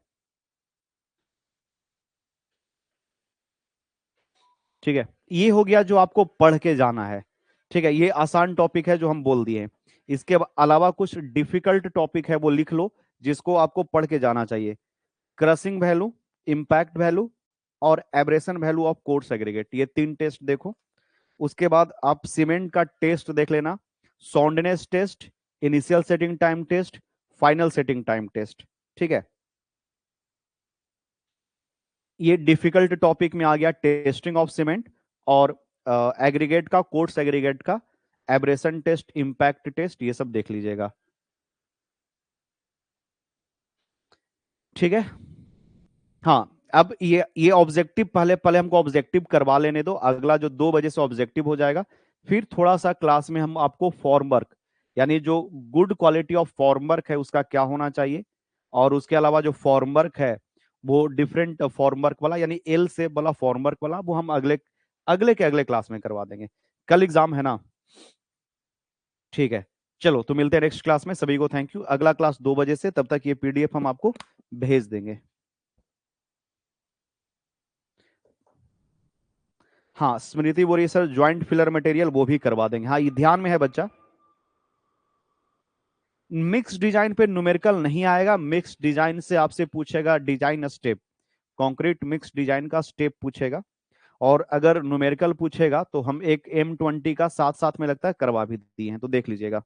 ठीक है। ये हो गया जो आपको पढ़ के जाना है, ठीक है। ये आसान टॉपिक है जो हम बोल दिए। इसके अलावा कुछ डिफिकल्ट टॉपिक है वो लिख लो, जिसको आपको पढ़ के जाना चाहिए। क्रसिंग वैल्यू, इंपैक्ट वैल्यू और abrasion value of coarse aggregate, ये 3 टेस्ट देखो। उसके बाद आप सीमेंट का टेस्ट देख लेना, soundness test, initial setting time test, final setting time test, ठीक है। ये डिफिकल्ट टॉपिक में आ गया टेस्टिंग ऑफ सीमेंट और एग्रीगेट का, कोर्स एग्रीगेट का, एब्रेशन टेस्ट, इंपैक्ट टेस्ट, ये सब देख लीजिएगा, ठीक है। हाँ, अब ये ऑब्जेक्टिव पहले पहले हमको ऑब्जेक्टिव करवा लेने दो, अगला जो 2 बजे से ऑब्जेक्टिव हो जाएगा। फिर थोड़ा सा क्लास में हम आपको फॉर्म वर्क, यानी जो good quality of form work है उसका क्या होना चाहिए, और उसके अलावा जो फॉर्म वर्क है वो डिफरेंट फॉर्म वर्क वाला, यानी एल से वाला फॉर्म वर्क वाला, वो हम अगले अगले के अगले क्लास में करवा देंगे। कल एग्जाम है ना, ठीक है। चलो, तो मिलते हैं नेक्स्ट क्लास में, सभी को थैंक यू। अगला क्लास 2 बजे से, तब तक ये पीडीएफ हम आपको भेज देंगे। हाँ, स्मृति बोरी सर, ज्वाइंट फिलर मटेरियल वो भी करवा देंगे। हाँ, ये ध्यान में है बच्चा। मिक्स डिजाइन पे न्यूमेरिकल नहीं आएगा, मिक्स डिजाइन से आपसे पूछेगा design step, concrete mix design का स्टेप पूछेगा। और अगर न्यूमेरिकल पूछेगा तो हम एक M20 का साथ साथ में लगता है करवा भी दिए हैं, तो देख लीजिएगा।